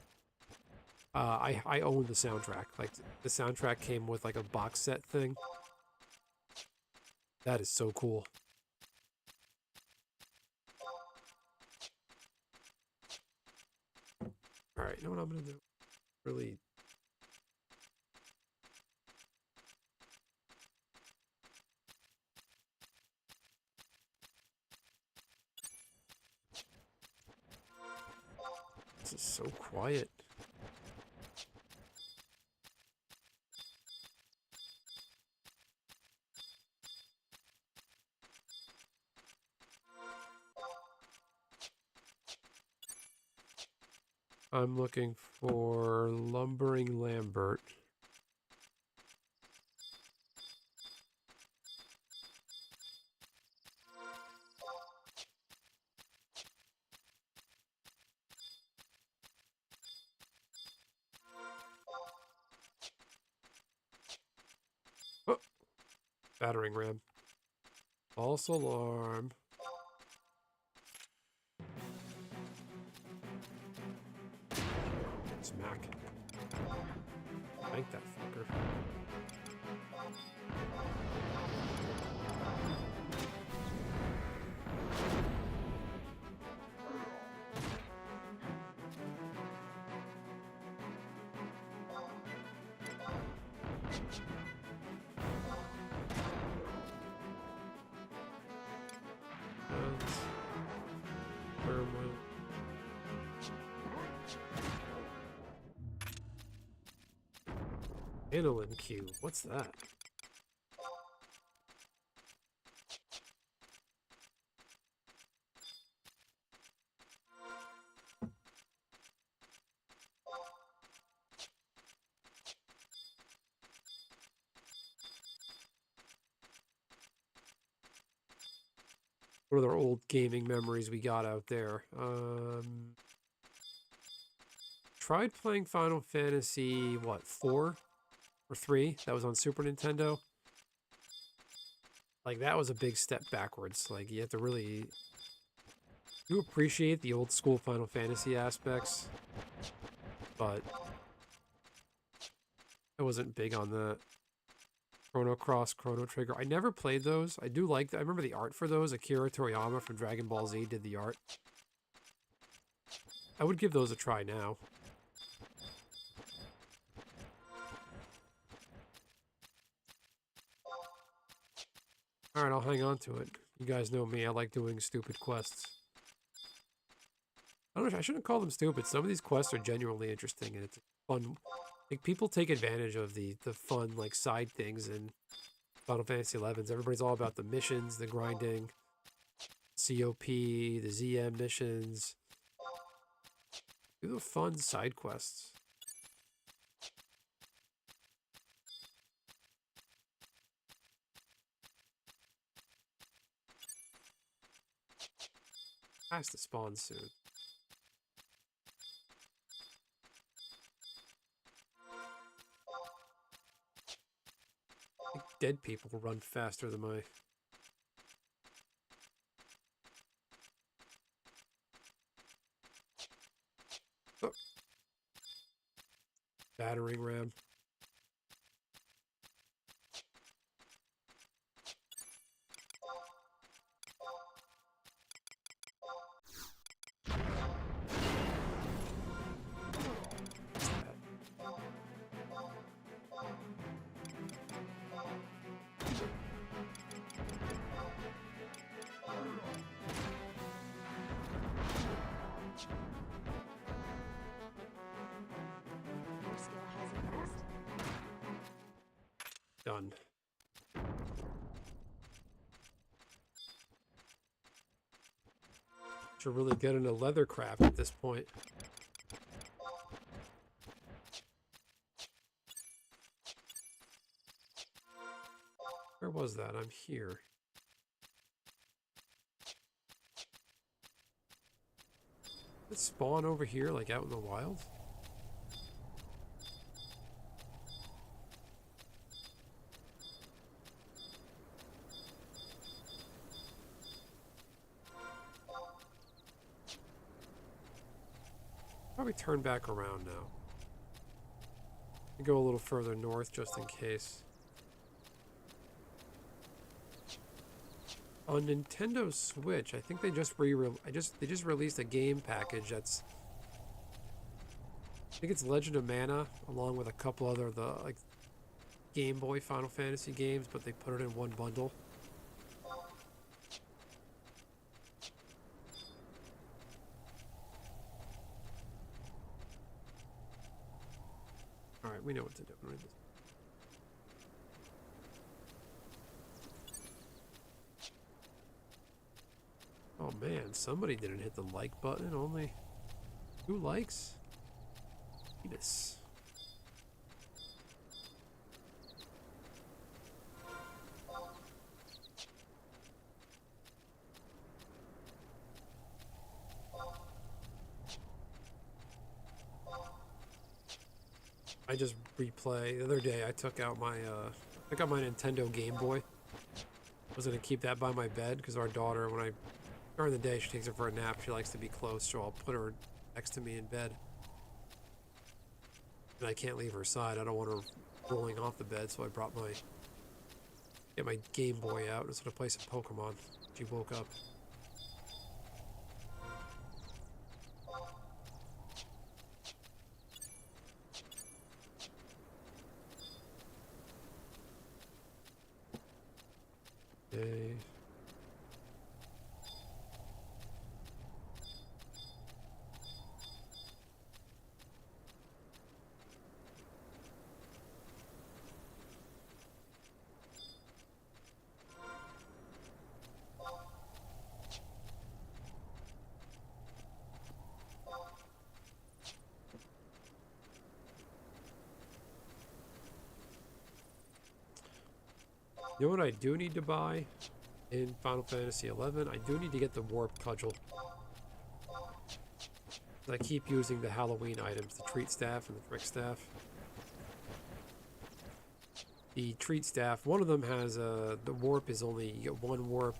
I own the soundtrack. Like, the soundtrack came with, like, a box set thing. That is so cool. Alright, you know what I'm going to do? Really... This is so quiet. I'm looking for Lumbering Lambert. Oh, battering ram. False alarm. Smack. Thank that fucker. Turmoil. Aniline Q. What's that? What are the old gaming memories we got out there? Tried playing Final Fantasy, what, 4 or 3? That was on Super Nintendo. Like, that was a big step backwards. Like, you have to really... You appreciate the old school Final Fantasy aspects, but I wasn't big on that. Chrono Cross, Chrono Trigger. I never played those. I do like... I remember the art for those. Akira Toriyama from Dragon Ball Z did the art. I would give those a try now. Alright, I'll hang on to it. You guys know me. I like doing stupid quests. I don't know. I shouldn't call them stupid. Some of these quests are genuinely interesting, and it's fun. Like, people take advantage of the fun, like, side things in Final Fantasy 11s. Everybody's all about the missions, the grinding, COP, the ZM missions. Do the fun side quests. Has to spawn soon. I think dead people run faster than my... Oh. Battering ram. Your skill has increased. Done. Should really get into leathercraft at this point. Where was that? I'm here. Did it spawn over here, like out in the wild? Probably turn back around now. Go a little further north just in case. On Nintendo Switch, I think they just released a game package that's... I think it's Legend of Mana, along with a couple other like Game Boy Final Fantasy games, but they put it in one bundle. We know what to do. Read this. Oh man, somebody didn't hit the like button. Only 2 likes? Penis. I just replay. The other day I took out my Nintendo Game Boy. I was gonna keep that by my bed because our daughter, during the day she takes it for a nap, she likes to be close, so I'll put her next to me in bed. And I can't leave her side. I don't want her rolling off the bed, so I get my Game Boy out and was gonna play some Pokemon. She woke up. Okay. You know what I do need to buy in Final Fantasy XI? I do need to get the Warp Cudgel. I keep using the Halloween items, the Treat Staff and the Trick Staff. The Treat Staff, one of them has the Warp is only, you get 1 Warp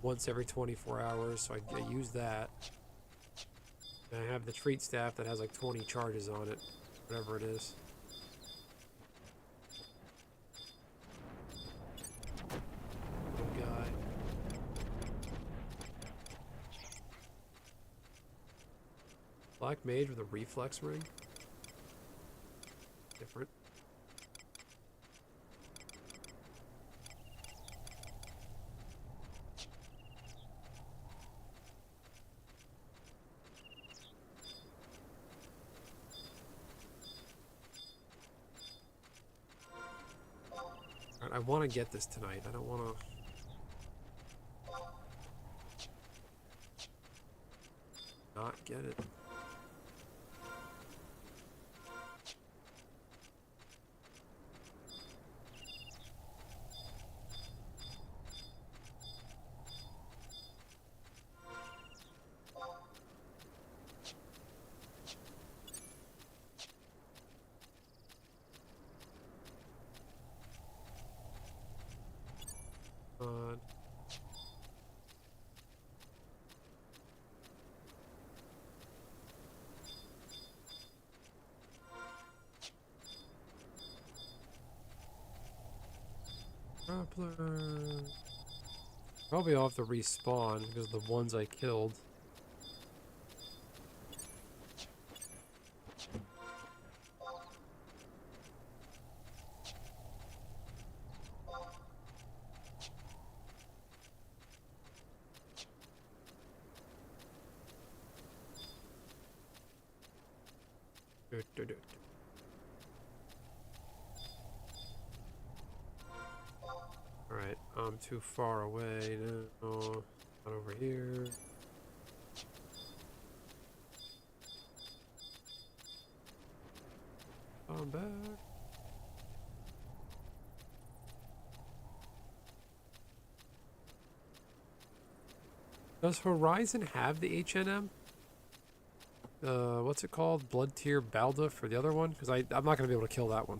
once every 24 hours, so I use that. And I have the Treat Staff that has like 20 charges on it, whatever it is. Black mage with a reflex ring? Different. Alright, I want to get this tonight. I don't want to... not get it. Probably I'll have to respawn because the ones I killed. Alright, I'm too far away. No, not over here. I'm back. Does Horizon have the H&M? What's it called? Blood Tier Balda for the other one? Because I'm not going to be able to kill that one.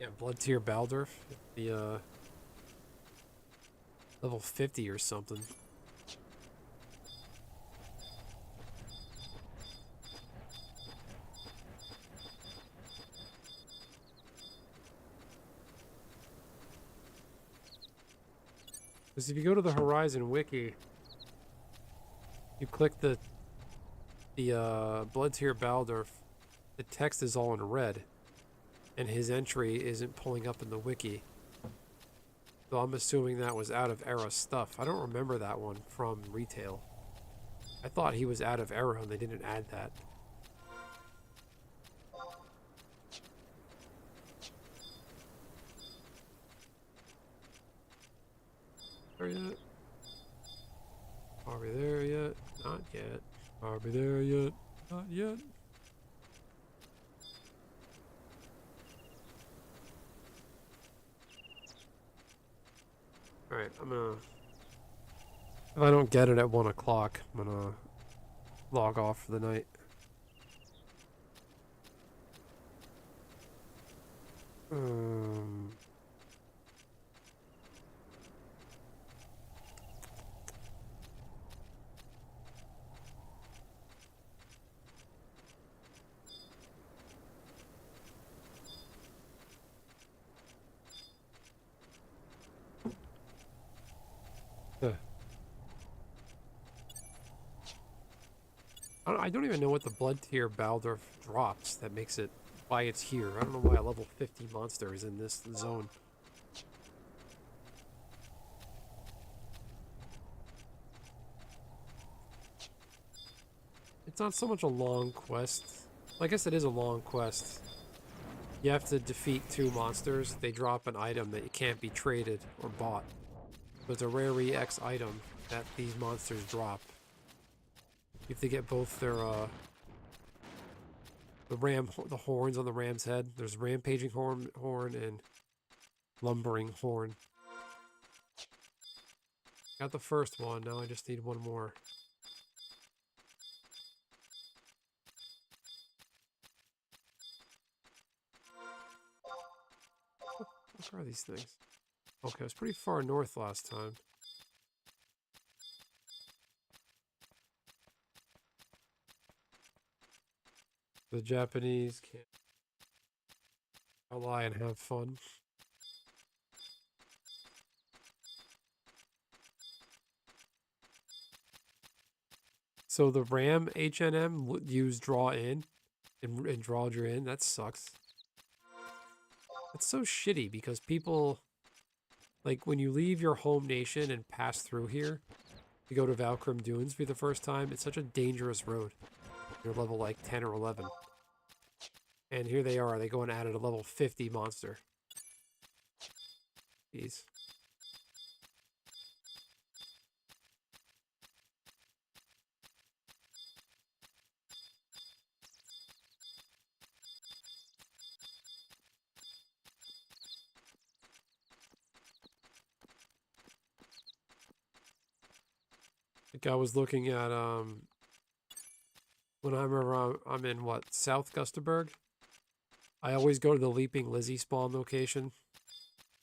Yeah, Blood Tier Baldurf, the level 50 or something. Because if you go to the Horizon wiki, you click the Blood Tier Baldurf, the text is all in red. And his entry isn't pulling up in the wiki. So I'm assuming that was out of era stuff. I don't remember that one from retail. I thought he was out of arrow and they didn't add that. There yet? Are we there yet? Not yet. Are we there yet? Not yet. Alright, I'm gonna... If I don't get it at 1 o'clock, I'm gonna log off for the night. Um... I don't even know what the blood tier Baldurf drops that makes it why it's here. I don't know why a level 50 monster is in this zone. It's not so much a long quest. Well, I guess it is a long quest. You have to defeat 2 monsters. They drop an item that you can't be traded or bought. So it's a rare EX item that these monsters drop. You have to get both their the horns on the ram's head. There's rampaging horn and lumbering horn. Got the first one. Now I just need one more. What are these things? Okay, it was pretty far north last time. The Japanese can't ally and have fun. So the RAM HNM would use draw in and draw you in. That sucks. That's so shitty because people, like when you leave your home nation and pass through here to go to Valkyrim Dunes for the first time, it's such a dangerous road. You're level like 10 or 11. And here they are, they go and added a level 50 monster. Jeez. Like I was looking at, when I'm in, what, South Gustaberg? I always go to the Leaping Lizzie spawn location.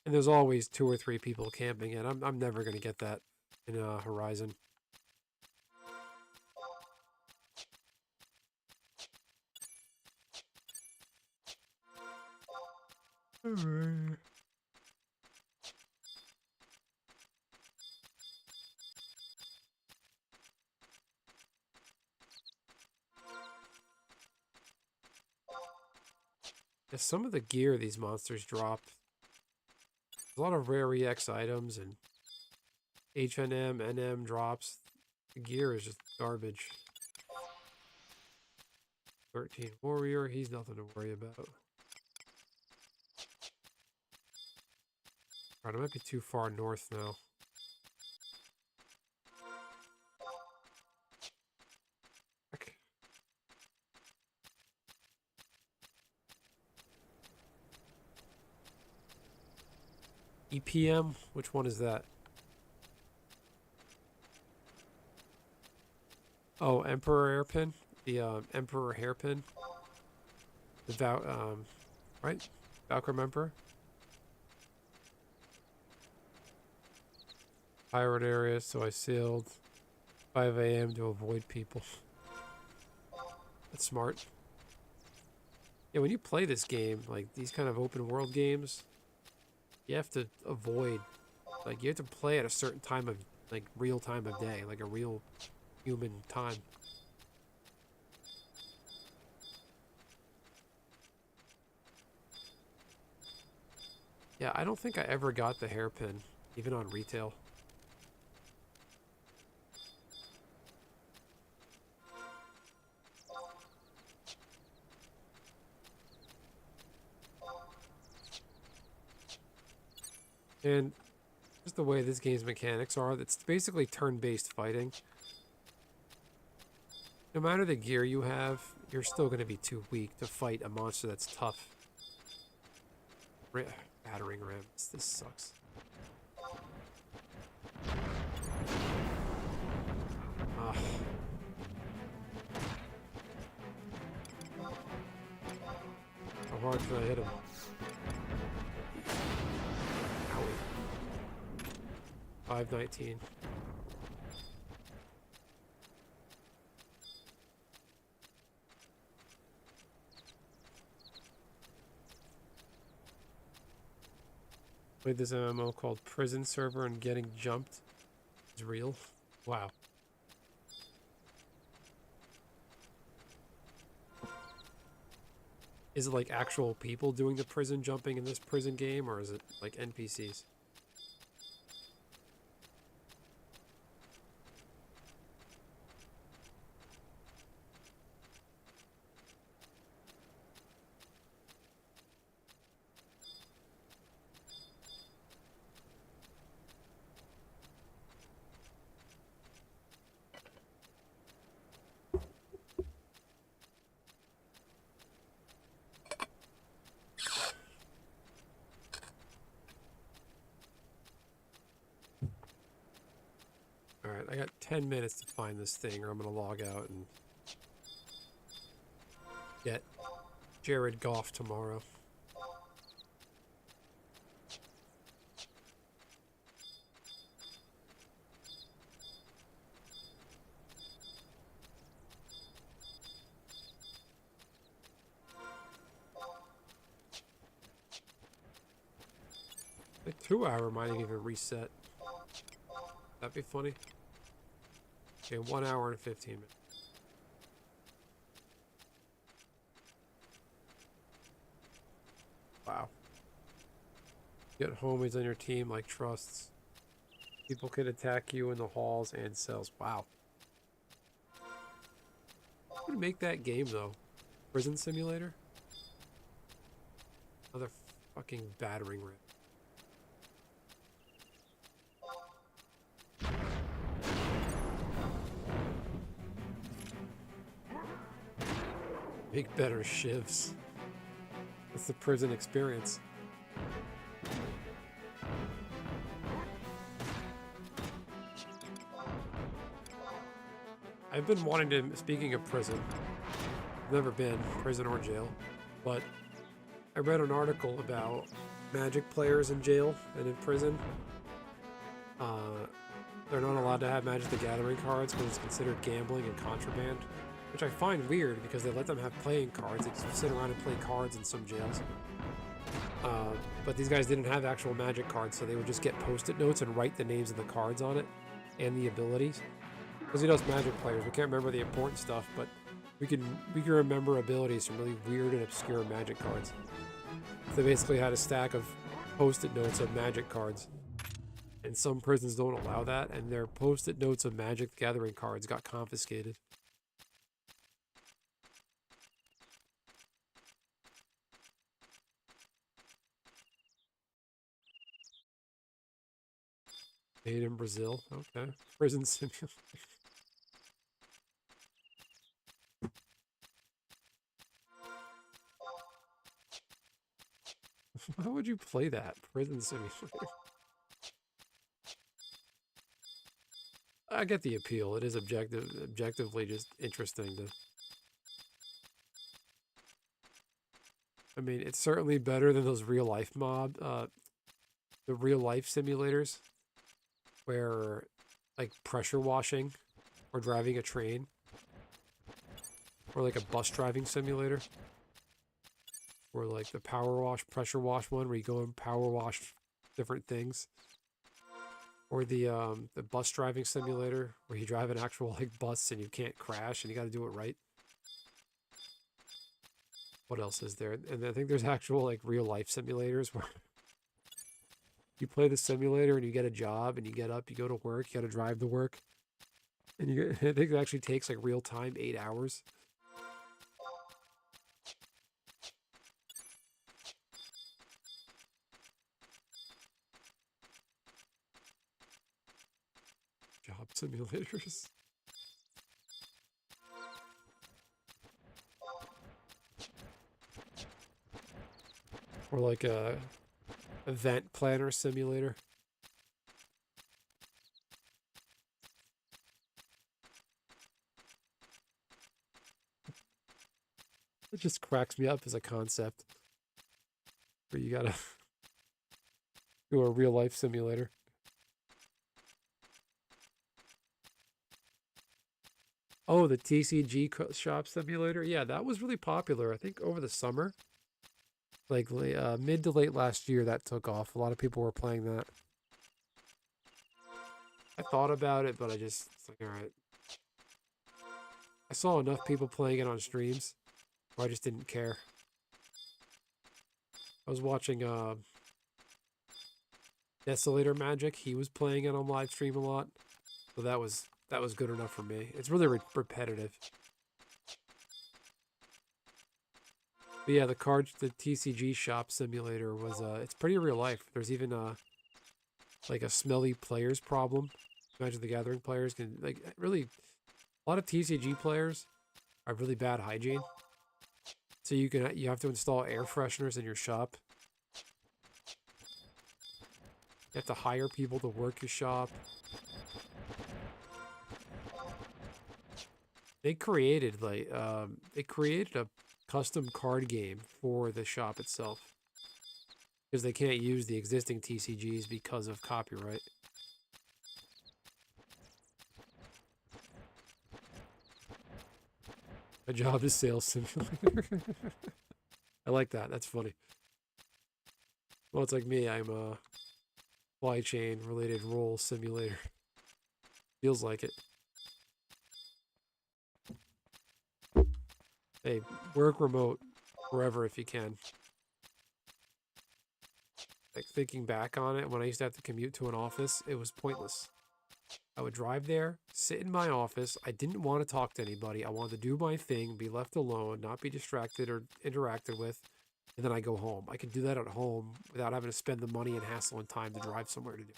And there's always 2 or 3 people camping it. I'm never going to get that in Horizon. Alright. Yeah, some of the gear these monsters drop. There's a lot of rare EX items and HNM, NM drops. The gear is just garbage. 13 warrior, he's nothing to worry about. Alright, I might be too far north now. Heck. EPM? Which one is that? Oh, Emperor Hairpin? The Emperor Hairpin? The right? Valkyrie Emperor? Pirate area, so I sailed 5 a.m. to avoid people. That's smart. Yeah, when you play this game, like these kind of open world games, you have to avoid, like you have to play at a certain time of, like real time of day, like a real human time. Yeah, I don't think I ever got the hairpin, even on retail. And just the way this game's mechanics are, it's basically turn-based fighting. No matter the gear you have, you're still going to be too weak to fight a monster that's tough. Battering rams. This sucks. Ugh. How hard can I hit him? Owie. 519. Played this MMO called Prison Server, and getting jumped is real. Wow. Is it like actual people doing the prison jumping in this prison game, or is it like NPCs? Alright, I got 10 minutes to find this thing, or I'm gonna log out and get Jared Goff tomorrow. The 2-hour might even reset. That'd be funny. Okay, 1 hour and 15 minutes. Wow. Get homies on your team like trusts. People can attack you in the halls and cells. Wow. Who would make that game though? Prison Simulator? Another fucking battering ram. Make better shivs. That's the prison experience. I've been wanting to, speaking of prison, I've never been prison or jail, but I read an article about Magic players in jail and in prison. They're not allowed to have Magic the Gathering cards because it's considered gambling and contraband. Which I find weird because they let them have playing cards. They just sit around and play cards in some jails. But these guys didn't have actual Magic cards, so they would just get Post-it notes and write the names of the cards on it and the abilities. Because you know, us Magic players, we can't remember the important stuff, but we can remember abilities from really weird and obscure Magic cards. So they basically had a stack of Post-it notes of Magic cards. And some prisons don't allow that, and their Post-it notes of Magic the Gathering cards got confiscated. Made in Brazil. Okay. Prison Simulator. Why would you play that? Prison Simulator. I get the appeal. It is objectively just interesting to... I mean, it's certainly better than those real-life the real-life simulators. Where, like, pressure washing or driving a train, or like a bus driving simulator, or like the power wash, pressure wash one where you go and power wash different things, or the bus driving simulator where you drive an actual like bus and you can't crash and you got to do it right. What else is there? And I think there's actual like real life simulators where you play the simulator and you get a job and you get up, you go to work, you got to drive to work. And I think it actually takes like real time 8 hours. simulators. Or like a event planner simulator. It just cracks me up as a concept. Where you gotta do a real life simulator. Oh, the TCG shop simulator? Yeah, that was really popular. I think over the summer. Like mid to late last year, that took off. A lot of people were playing that. I thought about it, but it's like, all right. I saw enough people playing it on streams, where I just didn't care. I was watching Desolator Magic. He was playing it on live stream a lot, so that was good enough for me. It's really repetitive. But yeah, the TCG shop simulator was it's pretty real life. There's even like a smelly players problem. Magic the Gathering players can like really a lot of TCG players are really bad hygiene. So you have to install air fresheners in your shop. You have to hire people to work your shop. They created a custom card game for the shop itself. Because they can't use the existing TCGs because of copyright. My job is sales simulator. I like that. That's funny. Well, it's like me. I'm a supply chain related role simulator. Feels like it. Hey, work remote wherever if you can. Like thinking back on it, when I used to have to commute to an office, it was pointless. I would drive there, sit in my office. I didn't want to talk to anybody. I wanted to do my thing, be left alone, not be distracted or interacted with, and then I go home. I could do that at home without having to spend the money and hassle and time to drive somewhere to do.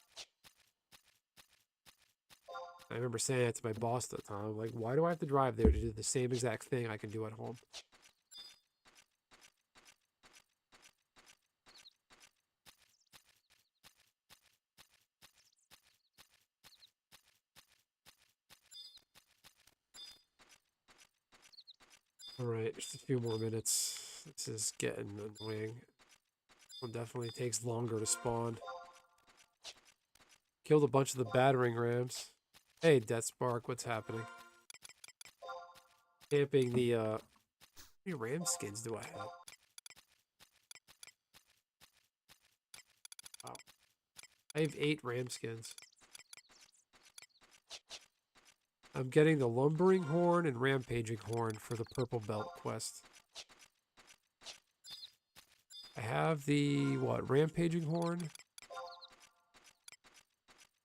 I remember saying that to my boss at the time. Like, why do I have to drive there to do the same exact thing I can do at home? Alright, just a few more minutes. This is getting annoying. One definitely takes longer to spawn. Killed a bunch of the battering rams. Hey, Deathspark, what's happening? Camping the, how many ram skins do I have? Wow. I have 8 ram skins. I'm getting the Lumbering Horn and Rampaging Horn for the Purple Belt quest. I have the, what, Rampaging Horn?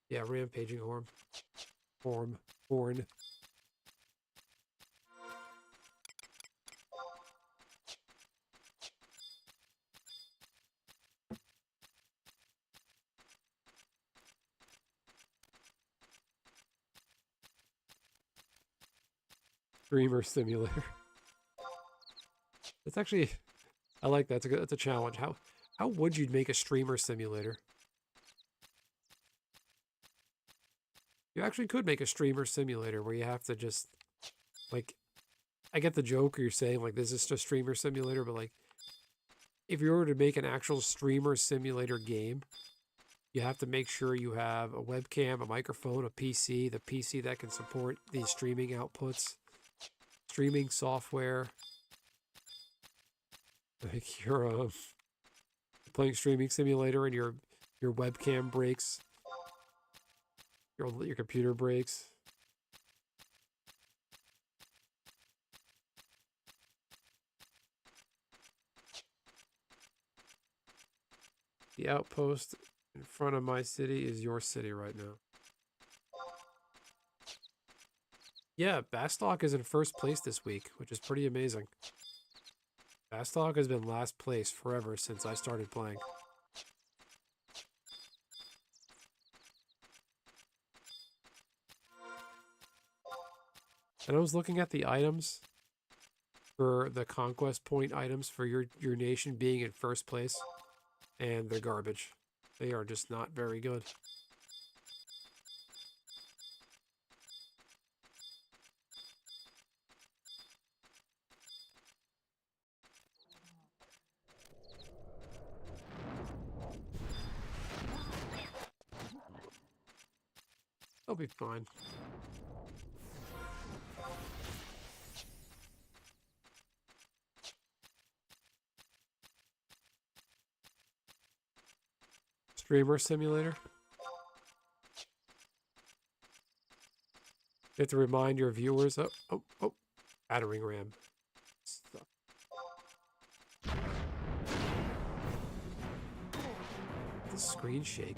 Yeah, Rampaging Horn. Horn. Streamer simulator. It's actually, I like that. That's a challenge. How would you make a streamer simulator? You actually could make a streamer simulator where you have to just, like, I get the joke you're saying, like, this is just a streamer simulator, but, like, if you were to make an actual streamer simulator game, you have to make sure you have a webcam, a microphone, a PC, the PC that can support these streaming outputs, streaming software. Like, you're playing streaming simulator and your webcam breaks. Your computer breaks. The outpost in front of my city is your city right now. Yeah, Bastok is in first place this week, which is pretty amazing. Bastok has been last place forever since I started playing. And I was looking at the items for the conquest point items for your nation being in first place, and they're garbage. They are just not very good. They'll be fine. Streamer simulator. You have to remind your viewers. Oh, battering ram. Stuff. The screen shake.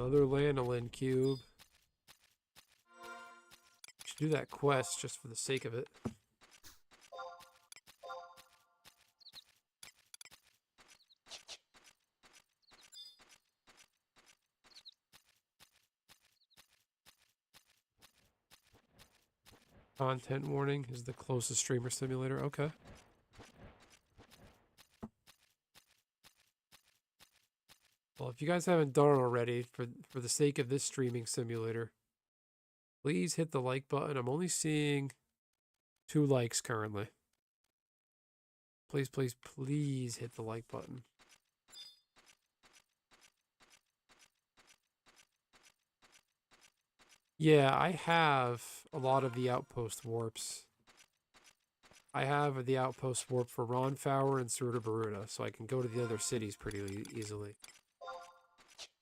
Another lanolin cube. Should do that quest just for the sake of it. Content warning is the closest streamer simulator. Okay. Well, if you guys haven't done it already, for the sake of this streaming simulator, please hit the like button. I'm only seeing 2 likes currently. Please, please, please hit the like button. Yeah, I have a lot of the outpost warps. I have the outpost warp for Ronfaur and Surta, so I can go to the other cities pretty easily.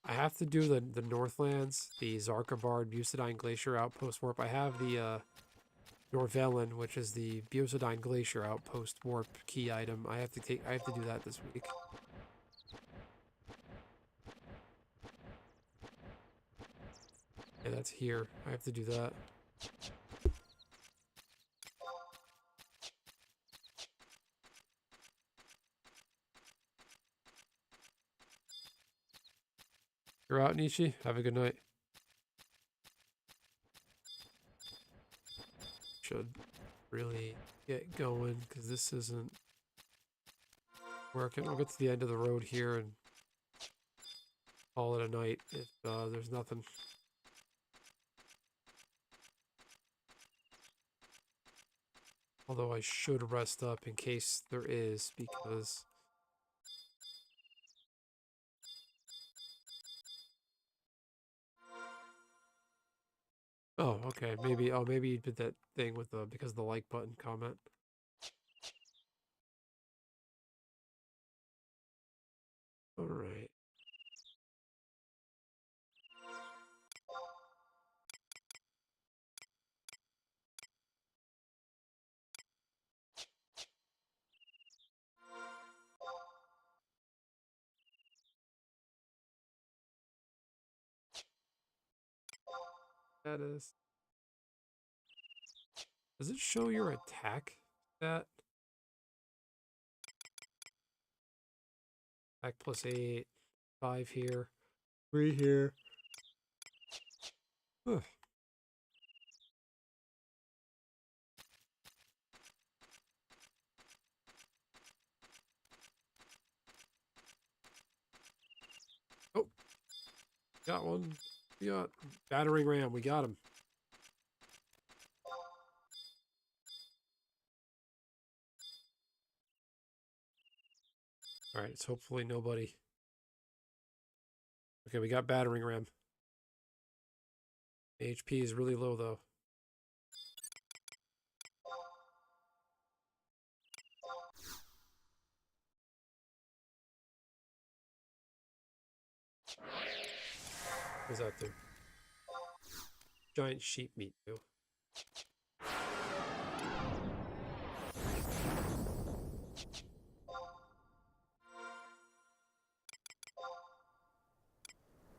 I have to do the Northlands, the Zarkabard Bucidine Glacier outpost warp. I have the Norvellen, which is the Bucidine Glacier outpost warp key item. I have to do that this week. Yeah, that's here. I have to do that. You're out, Nishi. Have a good night. Should really get going because this isn't working. I'll get to the end of the road here and call it a night if there's nothing. Although I should rest up in case there is, because oh, okay. Maybe maybe you did that thing with the because of the like button comment. All right. That is. Does it show your attack stat? Attack +8, 5 here, 3 here. Huh. Oh, got one. We got battering ram. We got him. All right, so hopefully nobody. Okay, we got battering ram. HP is really low though. What's that do? Giant sheep meat too.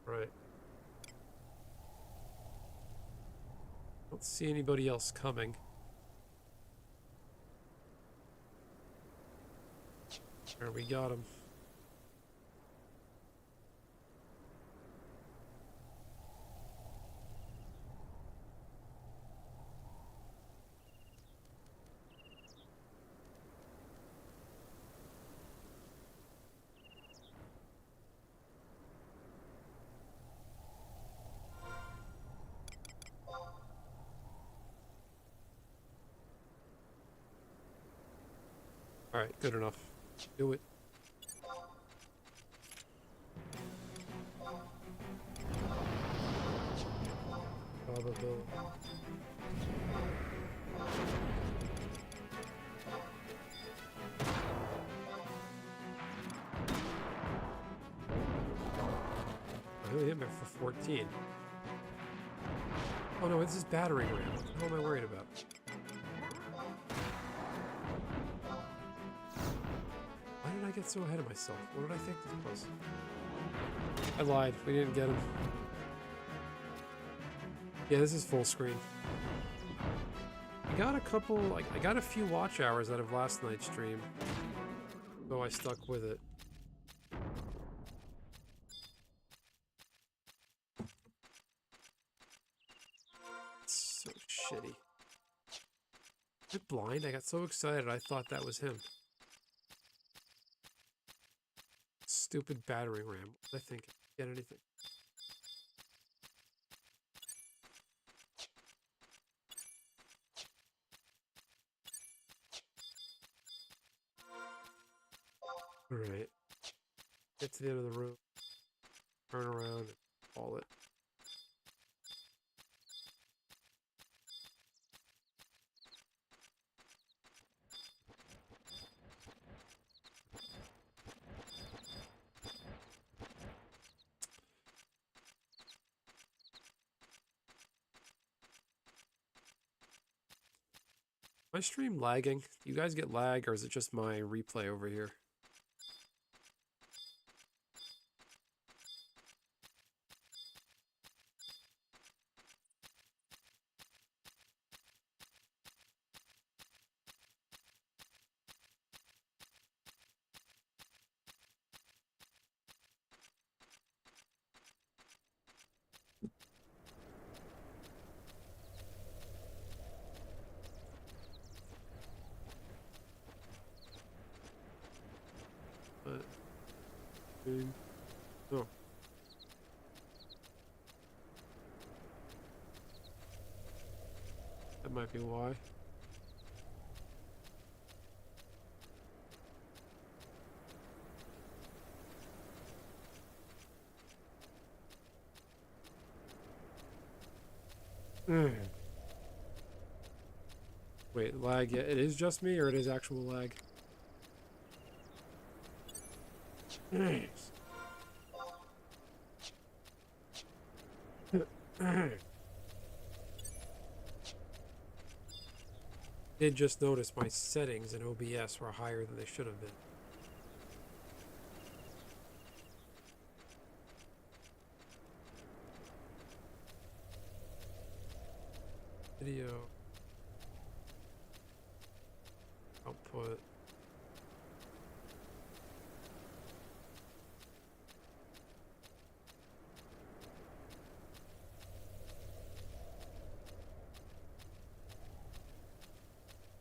Right. Oh, Don't see anybody else coming. There, we got him. Alright, good enough. Do it. Probability. I only hit me for 14. Oh no, this is battering ram. What the hell am I worried about? Why did I get so ahead of myself? What did I think this was? I lied. We didn't get him. Yeah, this is full screen. I got a couple, like, I got a few watch hours out of last night's stream, so I stuck with it. It's so shitty. Is it blind? I got so excited I thought that was him. Stupid battering ram. What was I thinking? Get anything? Alright. Get to the end of the room. Turn around and call it. My stream lagging? Do you guys get lag or is it just my replay over here? Oh. That might be why. Wait, lag, yeah, it is just me or it is actual lag? Did just notice my settings in OBS were higher than they should have been. Video output.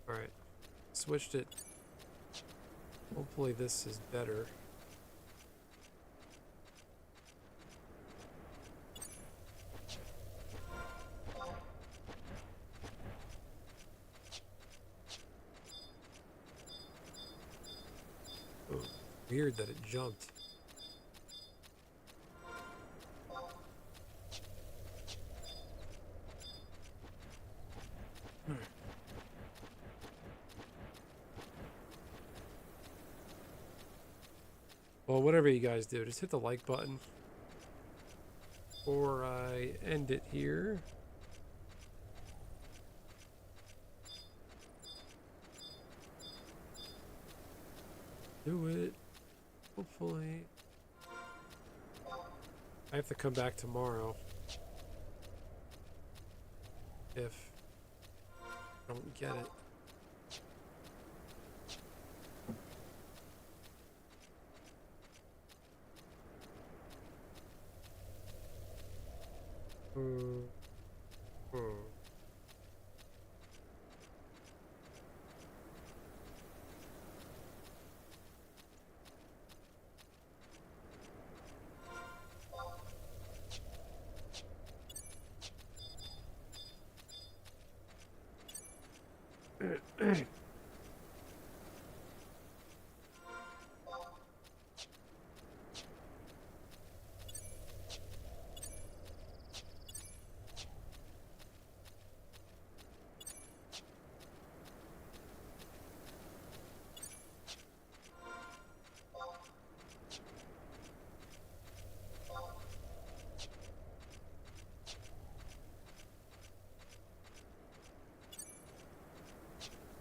Alright, switched it. Hopefully this is better. Oh, weird that it jumped. Well, whatever you guys do, just hit the like button. Or I end it here. Do it. Hopefully. I have to come back tomorrow. if I don't get it. Hmm.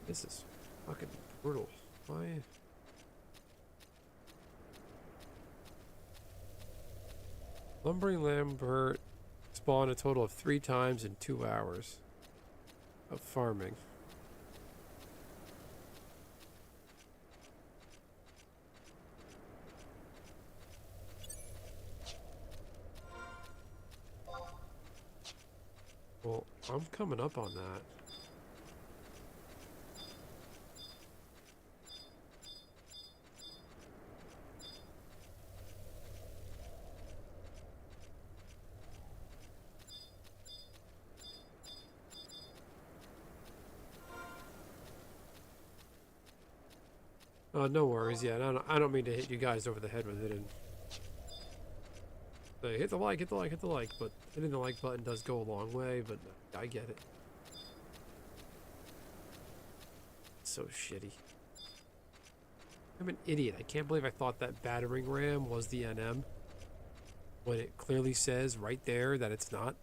This is fucking brutal. Why? Lumbering Lambert spawned a total of 3 times in 2 hours of farming. Well, I'm coming up on that. No worries. Yeah, I don't mean to hit you guys over the head with it and say, hit the like, hit the like, hit the like. But hitting the like button does go a long way, but I get it. It's so shitty. I'm an idiot. I can't believe I thought that battering ram was the NM when it clearly says right there that it's not.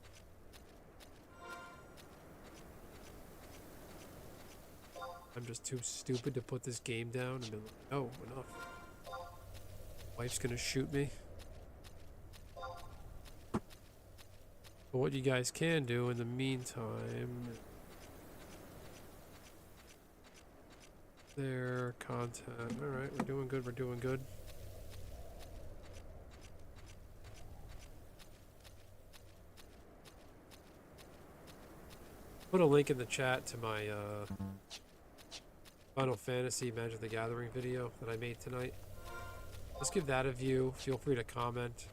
I'm just too stupid to put this game down and be like, no, enough. Wife's gonna shoot me. But what you guys can do in the meantime, their content. Alright, we're doing good, we're doing good. Put a link in the chat to my Final Fantasy Magic the Gathering video that I made tonight. Just give that a view. Feel free to comment.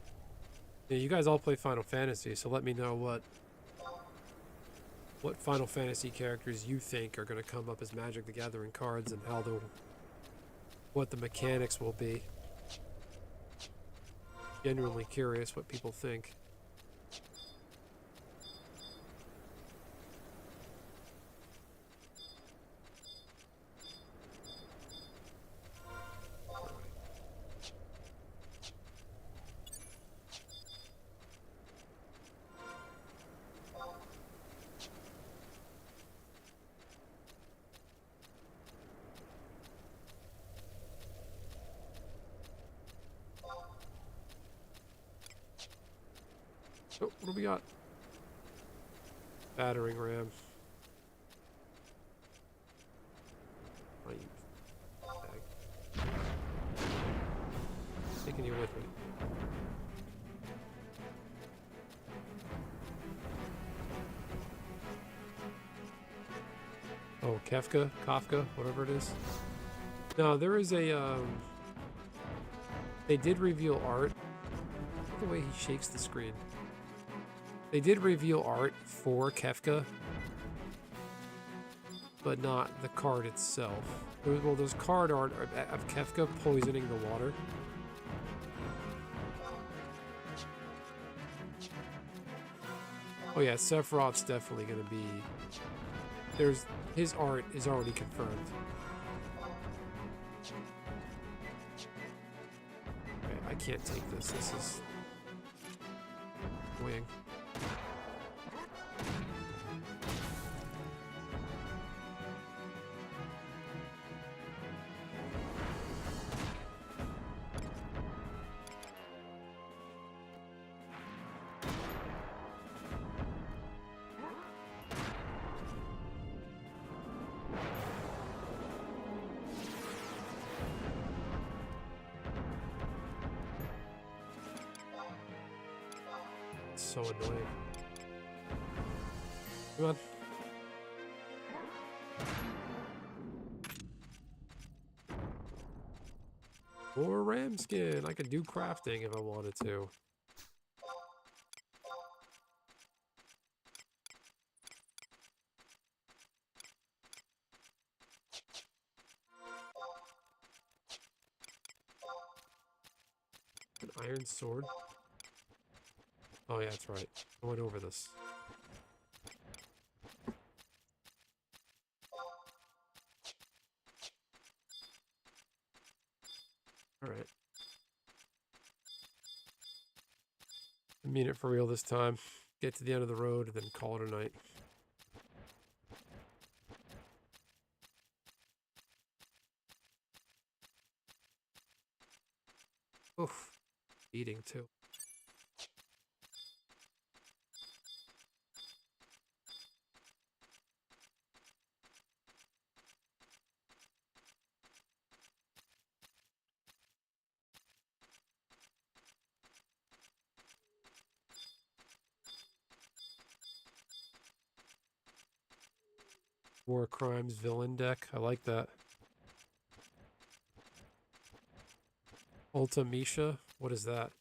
Yeah, you guys all play Final Fantasy, so let me know what Final Fantasy characters you think are going to come up as Magic the Gathering cards and what the mechanics will be. Genuinely curious what people think. Oh, what do we got? Battering ram. Oh, you bag. Taking you with me. Oh, Kafka, whatever it is. No, there is a, they did reveal art. Look at the way he shakes the screen. They did reveal art for Kefka, but not the card itself. Well, there's card art of Kefka poisoning the water. Oh yeah, Sephiroth's definitely gonna be... his art is already confirmed. Okay, I can't take this. This is annoying. so annoying. Come on. More ram skin. I could do crafting if I wanted to. An iron sword? Oh yeah, that's right. I went over this. Alright. I mean it for real this time. Get to the end of the road and then call it a night. Oof. Eating too. War Crimes villain deck. I like that. Ulta Misha? What is that?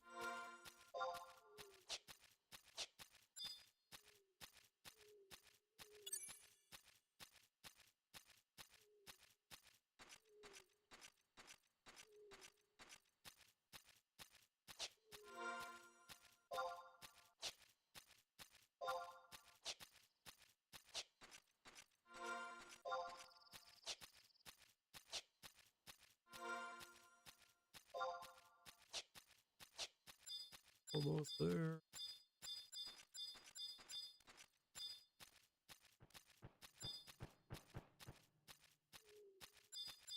Almost there.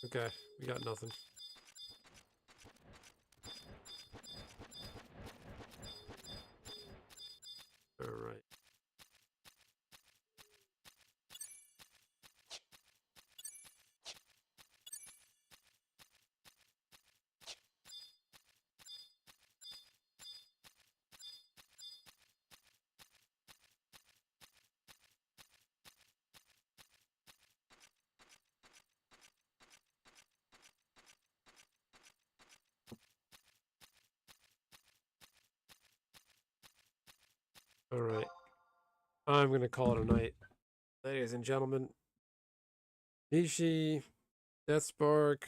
Okay, we got nothing. Alright. Alright. I'm gonna call it a night. Ladies and gentlemen. Nishi, Deathspark,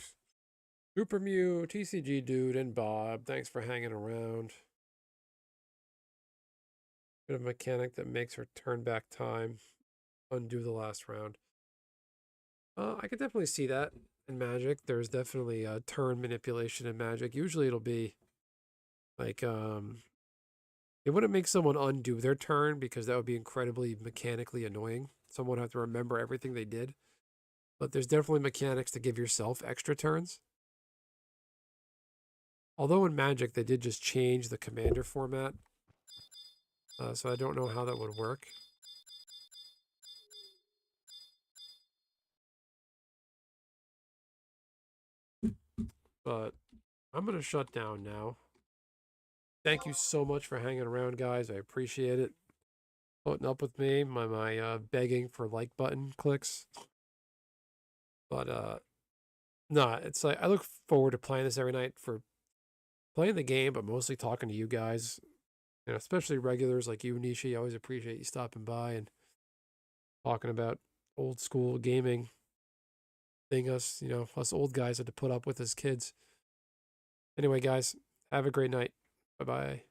Super Mew, TCG Dude, and Bob. Thanks for hanging around. Bit of a mechanic that makes her turn back time. Undo the last round. I could definitely see that in Magic. There's definitely a turn manipulation in Magic. Usually it'll be like, it wouldn't make someone undo their turn because that would be incredibly mechanically annoying. Someone would have to remember everything they did. But there's definitely mechanics to give yourself extra turns. Although in Magic, they did just change the commander format. So I don't know how that would work. But I'm going to shut down now. Thank you so much for hanging around, guys. I appreciate it. Putting up with me, my begging for like button clicks. But nah, it's like I look forward to playing this every night for playing the game, but mostly talking to you guys. And especially regulars like you, Nishi. I always appreciate you stopping by and talking about old school gaming thing us old guys had to put up with as kids. Anyway, guys, have a great night. Bye-bye.